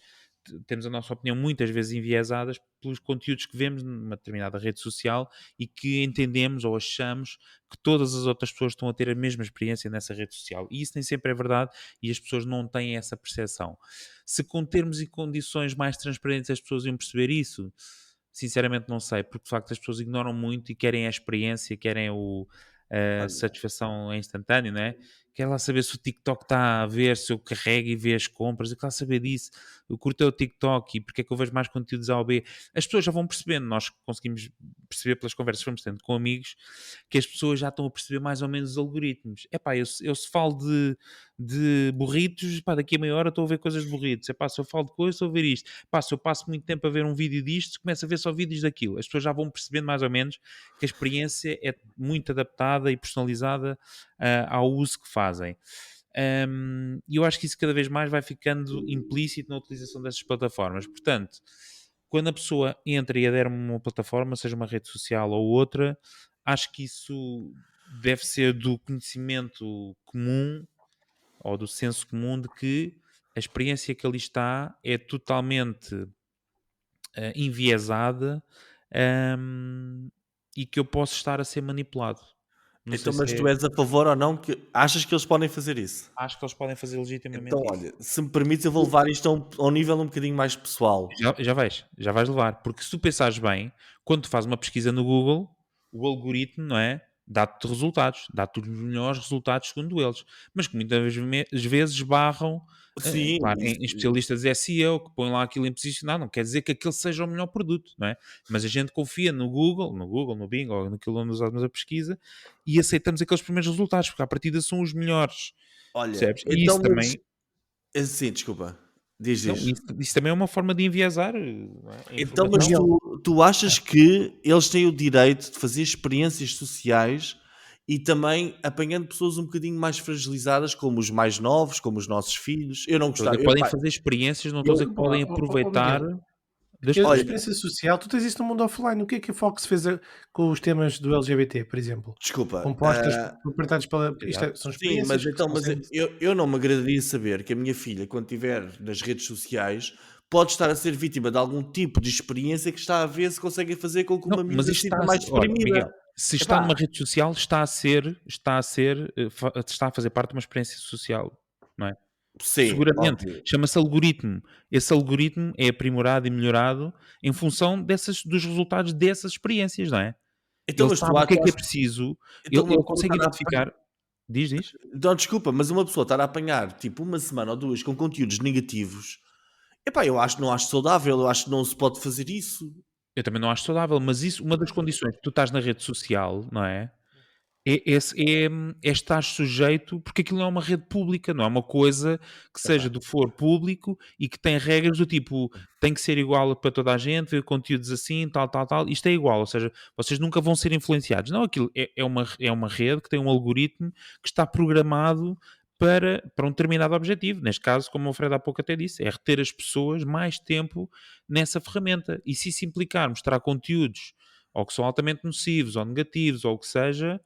temos a nossa opinião muitas vezes enviesadas pelos conteúdos que vemos numa determinada rede social e que entendemos ou achamos que todas as outras pessoas estão a ter a mesma experiência nessa rede social. E isso nem sempre é verdade e as pessoas não têm essa percepção. Se com termos e condições mais transparentes as pessoas iam perceber isso, sinceramente não sei, porque de facto as pessoas ignoram muito e querem a experiência, querem a Olha, satisfação instantânea, não é? Quer lá saber se o TikTok está a ver, se eu carrego e vê as compras, eu quero lá saber disso. Eu curto o TikTok e porque é que eu vejo mais conteúdos A ou B. As pessoas já vão percebendo, nós conseguimos perceber pelas conversas que vamos tendo com amigos que as pessoas já estão a perceber mais ou menos os algoritmos. Epá, eu se falo de burritos, pá, daqui a meia hora estou a ver coisas de burritos. Epá, se eu falo de coisas, estou a ver isto. Pá, se eu passo muito tempo a ver um vídeo disto, começo a ver só vídeos daquilo. As pessoas já vão percebendo mais ou menos que a experiência é muito adaptada e personalizada ao uso que fazem. E eu acho que isso cada vez mais vai ficando implícito na utilização dessas plataformas. Portanto, quando a pessoa entra e adere a uma plataforma, seja uma rede social ou outra, acho que isso deve ser do conhecimento comum ou do senso comum de que a experiência que ali está é totalmente enviesada, hum, e que eu posso estar a ser manipulado. Não sei então, se mas é. tu és a favor ou não que achas que eles podem fazer isso? Acho que eles podem fazer Então, legitimamente isso. olha, se me permites, eu vou levar isto a um nível um bocadinho mais pessoal. Já vais levar, porque se tu pensares bem, quando tu fazes uma pesquisa no Google, o algoritmo, não é? Dá-te resultados, dá-te os melhores resultados segundo eles, mas que muitas vezes barram, Sim, claro, em especialistas de SEO que põem lá aquilo em posicionar, não quer dizer que aquele seja o melhor produto, não é? Mas a gente confia no Google, no Bing ou naquilo onde usamos a pesquisa e aceitamos aqueles primeiros resultados, porque à partida são os melhores. Olha, percebes? E então, isso mas também, sim, desculpa. Diz, não, diz. isso também é uma forma de enviesar, não é, a Então, mas informação. Miguel, tu achas que eles têm o direito de fazer experiências sociais e também apanhando pessoas um bocadinho mais fragilizadas, como os mais novos, como os nossos filhos? Eu não Estou a dizer gostava. que podem fazer experiências, não estou a dizer que podem aproveitar Miguel, da a Olha, experiência social, tu tens isso no mundo offline. O que a Fox fez com os temas do LGBT, por exemplo? desculpa. Com posters apresentados pela. Exato. São Sim, experiências mas que então, estão mas sendo. eu não me agradaria saber que a minha filha, quando estiver nas redes sociais, pode estar a ser vítima de algum tipo de experiência que está a ver se conseguem fazer com que Não, uma mas miúda isto se está sinta a mais ser, olha, deprimida. Miguel, se está Epá, numa rede social, está a fazer parte de uma experiência social, não é? sim, Seguramente, óbvio. chama-se algoritmo. Esse algoritmo é aprimorado e melhorado em função dos resultados dessas experiências, não é? Então, Ele mas sabe o que é achas, preciso, então uma ele pessoa consegue estar a identificar. Diz? Não, desculpa, mas uma pessoa estar a apanhar tipo uma semana ou duas com conteúdos negativos, epá, não acho saudável, eu acho que não se pode fazer isso. Eu também não acho saudável, mas isso, uma das condições que tu estás na rede social, não é? É estar sujeito, porque aquilo não é uma rede pública, não é uma coisa que seja Epá, do foro público e que tem regras do tipo, tem que ser igual para toda a gente, ver conteúdos assim, tal, tal, tal. Isto é igual, ou seja, vocês nunca vão ser influenciados. Não, aquilo é uma rede que tem um algoritmo que está programado para um determinado objetivo. Neste caso, como o Fred há pouco até disse, é reter as pessoas mais tempo nessa ferramenta. E se isso implicar mostrar conteúdos ou que são altamente nocivos ou negativos ou o que seja,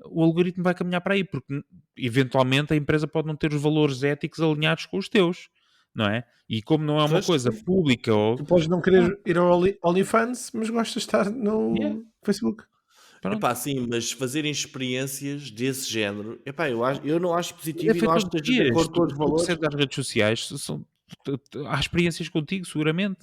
o algoritmo vai caminhar para aí, porque eventualmente a empresa pode não ter os valores éticos alinhados com os teus, não é? E como não é uma pois, coisa pública ou... Tu podes não Ah, querer ir ao OnlyFans, mas gostas de estar yeah, no Facebook. pronto. epá, sim, mas fazerem experiências desse género, epá, eu não acho Mas é positivo e não feito acho todos que os esteja de dias. acordo com os Tu que valores. recebes às redes sociais, há experiências contigo, seguramente.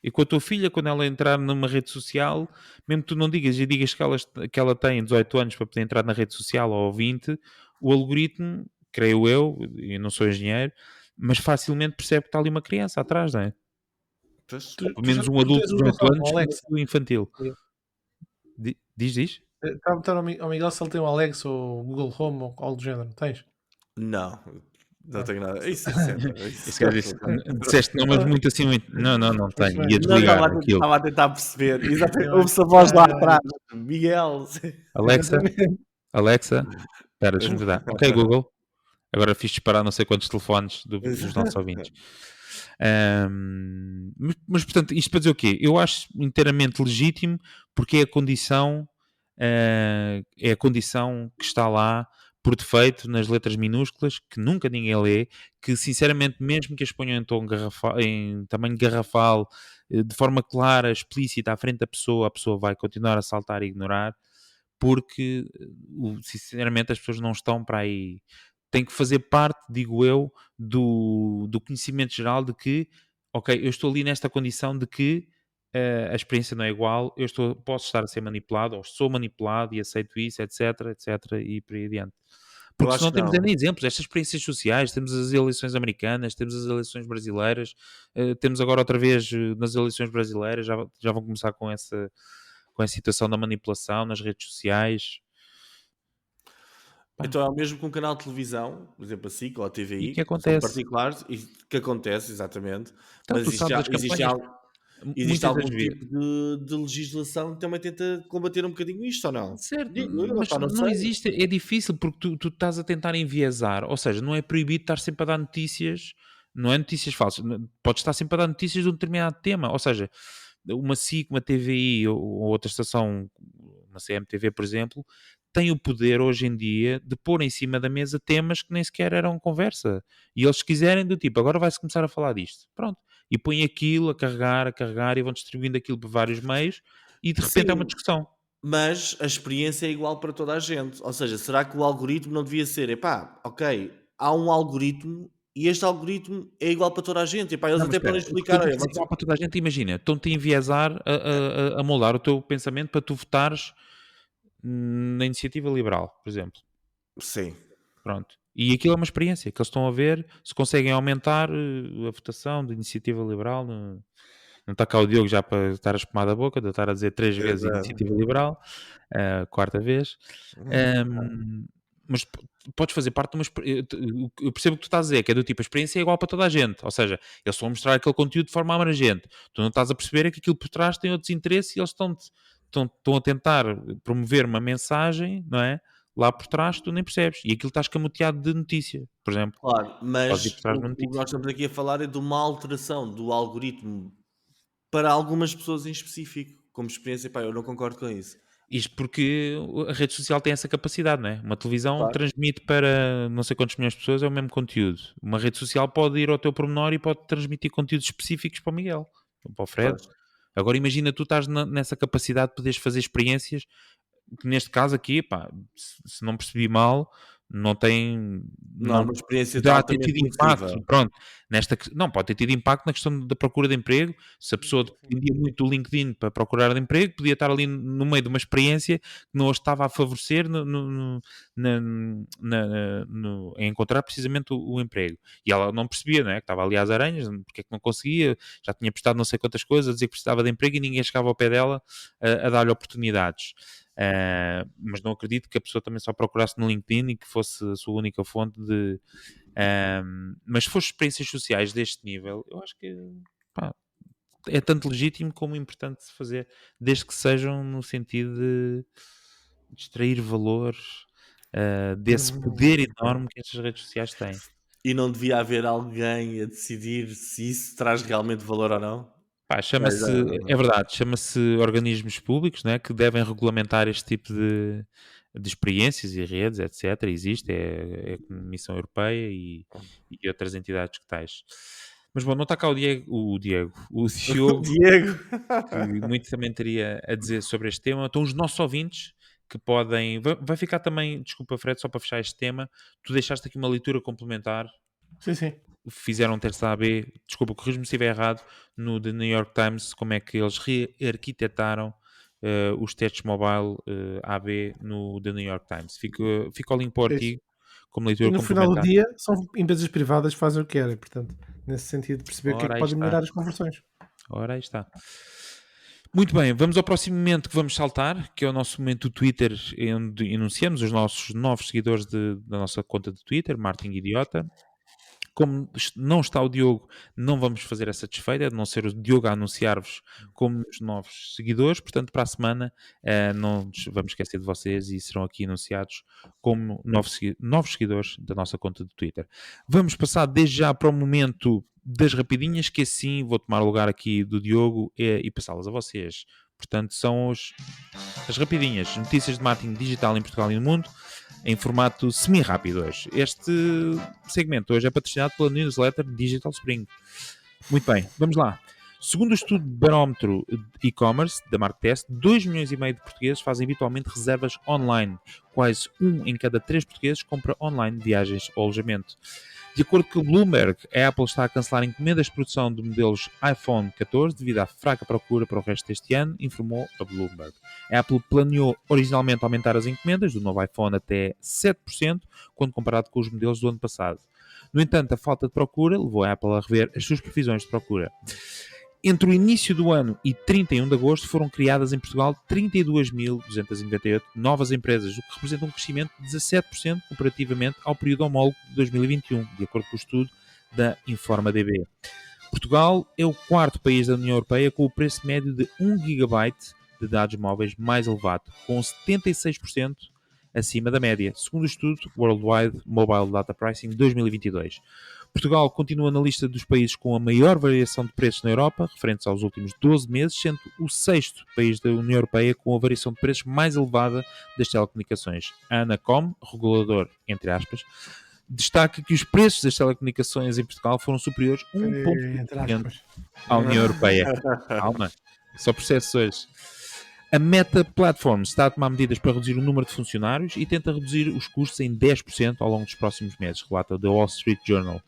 E com a tua filha, quando ela entrar numa rede social, mesmo que tu não digas e digas que ela tem 18 anos para poder entrar na rede social ou 20, o algoritmo, creio eu não sou engenheiro, mas facilmente percebe que está ali uma criança atrás, não é? Pois. Ou pelo menos um Tu adulto tens de um 18 telefone, anos um que Alexa. é infantil. Diz? Estava a perguntar ao Miguel se ele tem um Alexa ou Google Home ou algo do género. Tens? Não, não Ah. tenho nada. Isso é sempre. Isso Esse é cara disseste não, mas muito assim, muito. Não, não, não Muito tenho. bem. Ia Não, desligar aquilo. estava a tentar perceber. Exatamente. Muito bem. Ouve-se a voz lá atrás. Miguel. Alexa, Exatamente. Alexa, espera, deixa-me tentar. Ok, Google. Agora fiz disparar não sei quantos telefones dos nossos ouvintes. Mas, portanto, isto para dizer o quê? Eu acho inteiramente legítimo porque é a condição que está lá por defeito nas letras minúsculas que nunca ninguém lê, que sinceramente mesmo que as ponham em tamanho garrafal, de forma clara, explícita à frente da pessoa, a pessoa vai continuar a saltar e ignorar porque sinceramente as pessoas não estão para aí. Tem que fazer parte, digo eu, do conhecimento geral de que, ok, eu estou ali nesta condição de que a experiência não é igual, posso estar a ser manipulado, ou sou manipulado e aceito isso, etc, etc, e por aí adiante. Eu Porque se acho não que temos não. nem exemplos, estas experiências sociais, temos as eleições americanas, temos as eleições brasileiras, temos agora outra vez nas eleições brasileiras, já vão começar com a situação da manipulação nas redes sociais. Pá, Então é o mesmo com um canal de televisão, por exemplo, a SIC ou a e TVI, que que são acontece? particulares, e que acontece, exatamente. Então, Mas tu sabes as campanhas, existe muitas das algum vezes. tipo de legislação que também tenta combater um bocadinho isto ou não? Certo, Digo eu, mas pá, não não sei. existe, é difícil porque tu estás a tentar enviesar, ou seja, não é proibido estar sempre a dar notícias, não é notícias falsas, podes estar sempre a dar notícias de um determinado tema, ou seja, uma SIC, uma TVI ou outra estação, uma CMTV, por exemplo, tem o poder hoje em dia de pôr em cima da mesa temas que nem sequer eram conversa. E eles, se quiserem, do tipo, agora vai-se começar a falar disto. Pronto. E põem aquilo a carregar e vão distribuindo aquilo por vários meios e de repente é uma Sim, discussão. mas a experiência é igual para toda a gente. Ou seja, será que o algoritmo não devia ser, epá, ok, há um algoritmo e este algoritmo é igual para toda a gente. Epá, eles Não, mas até espera, podem o que tu explicar, olha, dizes é igual para toda a gente, imagina, estão-te a enviesar, a moldar o teu pensamento para tu votares na iniciativa liberal, por exemplo. sim. Pronto. E aquilo é uma experiência que eles estão a ver se conseguem aumentar a votação de iniciativa liberal. Não está cá o Diogo já para estar a espumar da boca, de eu estar a dizer 3 vezes Exato. iniciativa liberal, quarta vez. Ahm, mas podes fazer parte de uma eu percebo o que tu estás a dizer, que é do tipo, a experiência é igual para toda a gente, ou seja, eles estão a mostrar aquele conteúdo de forma abrangente, tu não estás a perceber é que aquilo por trás tem outros interesses e eles estão a tentar promover uma mensagem, não é? Lá por trás tu nem percebes, e aquilo está escamoteado de notícia, por exemplo, Claro, podes ir mas por trás de uma o que notícia. nós estamos aqui a falar é de uma alteração do algoritmo para algumas pessoas em específico, como experiência, pá, eu não concordo com isso. Isto porque a rede social tem essa capacidade, não é? Uma televisão Claro. transmite para não sei quantos milhões de pessoas é o mesmo conteúdo. Uma rede social pode ir ao teu pormenor e pode transmitir conteúdos específicos para o Miguel, para o Fred. Pois. Agora imagina tu estás nessa capacidade de poderes fazer experiências, que neste caso aqui, pá, se não percebi mal, não tem... Não é Não uma experiência poderá ter altamente tido impacto, nociva. pronto, não, pode ter tido impacto na questão da procura de emprego, se a pessoa dependia muito do LinkedIn para procurar de emprego, podia estar ali no meio de uma experiência que não a estava a favorecer em encontrar precisamente o emprego, e ela não percebia, não é? Que estava ali às aranhas, porque é que não conseguia, já tinha prestado não sei quantas coisas, a dizer que precisava de emprego e ninguém chegava ao pé dela a dar-lhe oportunidades. Mas não acredito que a pessoa também só procurasse no LinkedIn e que fosse a sua única fonte de... mas se for experiências sociais deste nível, eu acho que pá, é tanto legítimo como importante de fazer, desde que sejam no sentido de extrair valor desse poder enorme que estas redes sociais têm. E não devia haver alguém a decidir se isso traz realmente valor ou não? Pá, é verdade, chama-se organismos públicos, né, que devem regulamentar este tipo de experiências e redes, etc. Existe, é a Comissão Europeia e outras entidades que tais. Mas bom, não está cá o Diogo, Diogo, Diego. que muito também teria a dizer sobre este tema. Então os nossos ouvintes que podem... Vai ficar também, desculpa Fred, só para fechar este tema, tu deixaste aqui uma leitura complementar. Sim. Fizeram um teste AB, desculpa, corrijo-me se estiver errado, no The New York Times, como é que eles rearquitetaram os testes mobile AB no The New York Times. Fica o link para o artigo como leitura E no final do complementar. dia são empresas privadas que fazem o que querem, portanto, nesse sentido, perceber o que é Ora, que aí pode está. melhorar as conversões. Ora, aí está. Muito bem, vamos ao próximo momento que vamos saltar, que é o nosso momento do Twitter, onde enunciamos os nossos novos seguidores da nossa conta de Twitter, Martin Idiota. Como não está o Diogo, não vamos fazer essa desfeita, a não ser o Diogo a anunciar-vos como os novos seguidores. Portanto, para a semana não nos vamos esquecer de vocês e serão aqui anunciados como novos seguidores da nossa conta do Twitter. Vamos passar desde já para o momento das rapidinhas, que assim vou tomar o lugar aqui do Diogo e passá-las a vocês. Portanto, são as rapidinhas, notícias de marketing digital em Portugal e no mundo, em formato semi-rápido hoje. Este segmento hoje é patrocinado pela newsletter Digital Spring. Muito bem, vamos lá. Segundo o estudo de barómetro de e-commerce da Marktest, 2,5 milhões de portugueses fazem habitualmente reservas online. Quase 1 em cada 3 portugueses compra online viagens ou alojamento. De acordo com o Bloomberg, a Apple está a cancelar encomendas de produção de modelos iPhone 14 devido à fraca procura para o resto deste ano, informou a Bloomberg. A Apple planeou originalmente aumentar as encomendas do novo iPhone até 7%, quando comparado com os modelos do ano passado. No entanto, a falta de procura levou a Apple a rever as suas previsões de procura. Entre o início do ano e 31 de agosto foram criadas em Portugal 32.298 novas empresas, o que representa um crescimento de 17% comparativamente ao período homólogo de 2021, de acordo com o estudo da InformaDB. Portugal é o quarto país da União Europeia com o preço médio de 1 GB de dados móveis mais elevado, com 76% acima da média, segundo o estudo Worldwide Mobile Data Pricing 2022. Portugal continua na lista dos países com a maior variação de preços na Europa, referentes aos últimos 12 meses, sendo o sexto país da União Europeia com a variação de preços mais elevada das telecomunicações. A Anacom, regulador, entre aspas, destaca que os preços das telecomunicações em Portugal foram superiores 1,5% à União Europeia. Calma, só processo hoje. A Meta Platforms está a tomar medidas para reduzir o número de funcionários e tenta reduzir os custos em 10% ao longo dos próximos meses, relata o The Wall Street Journal.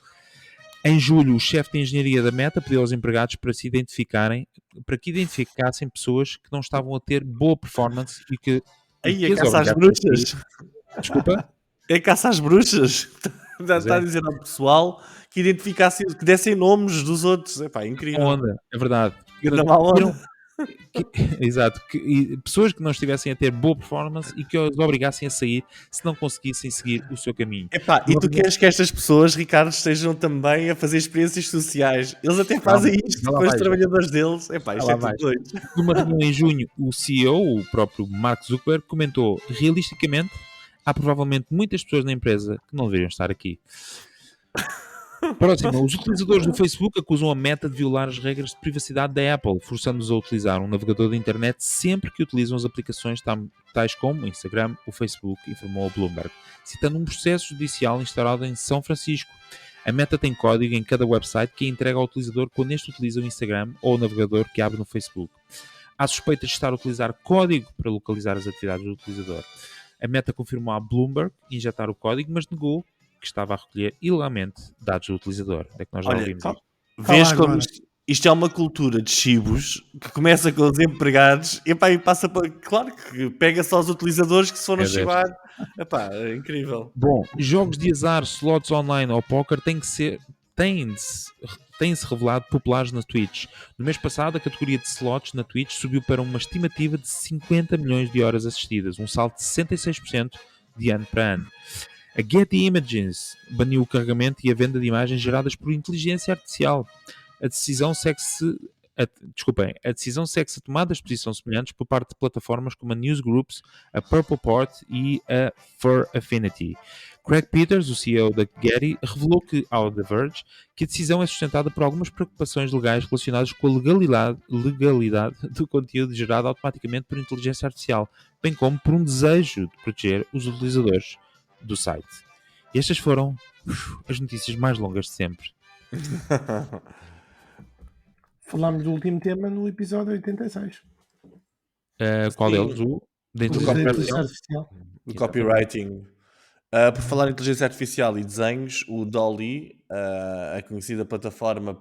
Em julho, o chefe de engenharia da Meta pediu aos empregados para que identificassem pessoas que não estavam a ter boa performance e que... Aí é caça às bruxas. Desculpa? É caça às bruxas. Está a dizer ao pessoal que identificassem, que dessem nomes dos outros. Epá, incrível. Onda, é verdade. Não há onda. Exato, e pessoas que não estivessem a ter boa performance e que os obrigassem a sair se não conseguissem seguir o seu caminho. Epá, e tu queres que estas pessoas, Ricardo, estejam também a fazer experiências sociais? Eles até fazem isto já lá com os vais, trabalhadores deles. Epá, isto lá é tudo vais. doido. Numa reunião em junho, o CEO, o próprio Mark Zuckerberg, comentou: realisticamente, há provavelmente muitas pessoas na empresa que não deveriam estar aqui. Próximo, os utilizadores do Facebook acusam a Meta de violar as regras de privacidade da Apple, forçando-os a utilizar um navegador da internet sempre que utilizam as aplicações tais como o Instagram, o Facebook, informou a Bloomberg, citando um processo judicial instaurado em São Francisco. A Meta tem código em cada website que é entregue ao utilizador quando este utiliza o Instagram ou o navegador que abre no Facebook. Há suspeitas de estar a utilizar código para localizar as atividades do utilizador. A Meta confirmou à Bloomberg injetar o código, mas negou que estava a recolher ilegalmente dados do utilizador. É que nós já Olha, ouvimos isto. vês lá como agora. isto é uma cultura de chibos que começa com os empregados epá, e passa para. Claro que pega só os utilizadores que se foram É deste. chibar. Epá, é incrível. Bom, jogos de azar, slots online ou poker têm-se revelado populares na Twitch. No mês passado, a categoria de slots na Twitch subiu para uma estimativa de 50 milhões de horas assistidas, um salto de 66% de ano para ano. A Getty Images baniu o carregamento e a venda de imagens geradas por inteligência artificial. A decisão segue-se a tomadas de posição semelhantes por parte de plataformas como a Newsgroups, a Purpleport e a Fur Affinity. Craig Peters, o CEO da Getty, revelou ao The Verge que a decisão é sustentada por algumas preocupações legais relacionadas com a legalidade do conteúdo gerado automaticamente por inteligência artificial, bem como por um desejo de proteger os utilizadores do site. E estas foram as notícias mais longas de sempre. Falámos do último tema no episódio 86. Qual Sim. deles? O da O inteligência da artificial? inteligência artificial. O copywriting. Por falar em inteligência artificial e desenhos, o Dolly, a conhecida plataforma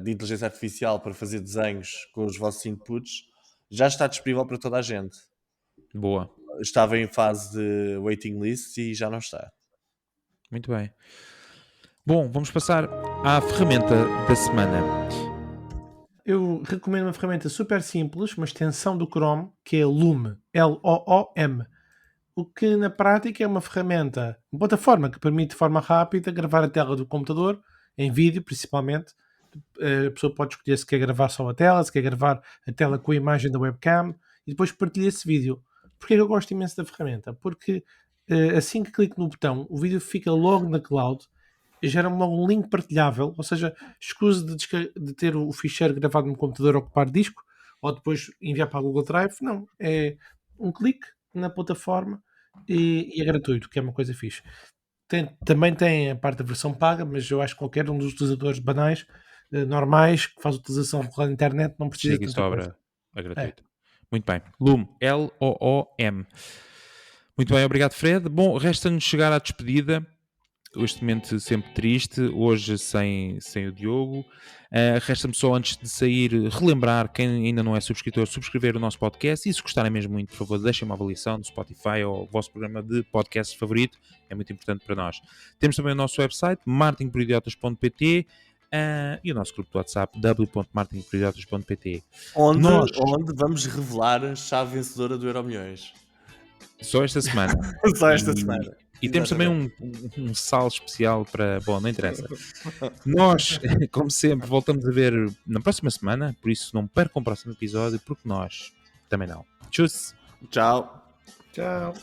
de inteligência artificial para fazer desenhos com os vossos inputs, já está disponível para toda a gente. Boa. Estava em fase de waiting list e já não está. Muito bem. Bom, vamos passar à ferramenta da semana. Eu recomendo uma ferramenta super simples, uma extensão do Chrome, que é Loom, L-O-O-M. O que na prática é uma ferramenta, uma plataforma que permite de forma rápida gravar a tela do computador, em vídeo principalmente. A pessoa pode escolher se quer gravar só a tela, se quer gravar a tela com a imagem da webcam e depois partilha esse vídeo. Porquê eu gosto imenso da ferramenta? Porque assim que clico no botão, o vídeo fica logo na cloud, gera-me logo um link partilhável, ou seja, escuso de ter o ficheiro gravado no computador ocupar disco ou depois enviar para a Google Drive. Não, é um clique na plataforma e é gratuito, que é uma coisa fixe. Também tem a parte da versão paga, mas eu acho que qualquer um dos utilizadores banais, normais, que faz utilização regular da internet, não precisa Chega de e tanta coisa. sobra a gratuita. Muito bem. Loom, L-O-O-M. Muito bem, obrigado, Fred. Bom, resta-nos chegar à despedida. Este momento sempre triste, hoje sem o Diogo. Resta-me só, antes de sair, relembrar quem ainda não é subscritor, subscrever o nosso podcast, e se gostarem mesmo muito, por favor, deixem uma avaliação no Spotify ou o vosso programa de podcast favorito, é muito importante para nós. Temos também o nosso website, marketingporidiotas.pt, e o nosso grupo de WhatsApp, w.marketingporidiotas.pt. Onde vamos revelar a chave vencedora do Euromilhões. Só esta semana. Só esta semana. E temos também um sal especial para... Bom, não interessa. Nós, como sempre, voltamos a ver na próxima semana, por isso não percam o próximo episódio, porque nós também não. Tchau. Tchau. Tchau.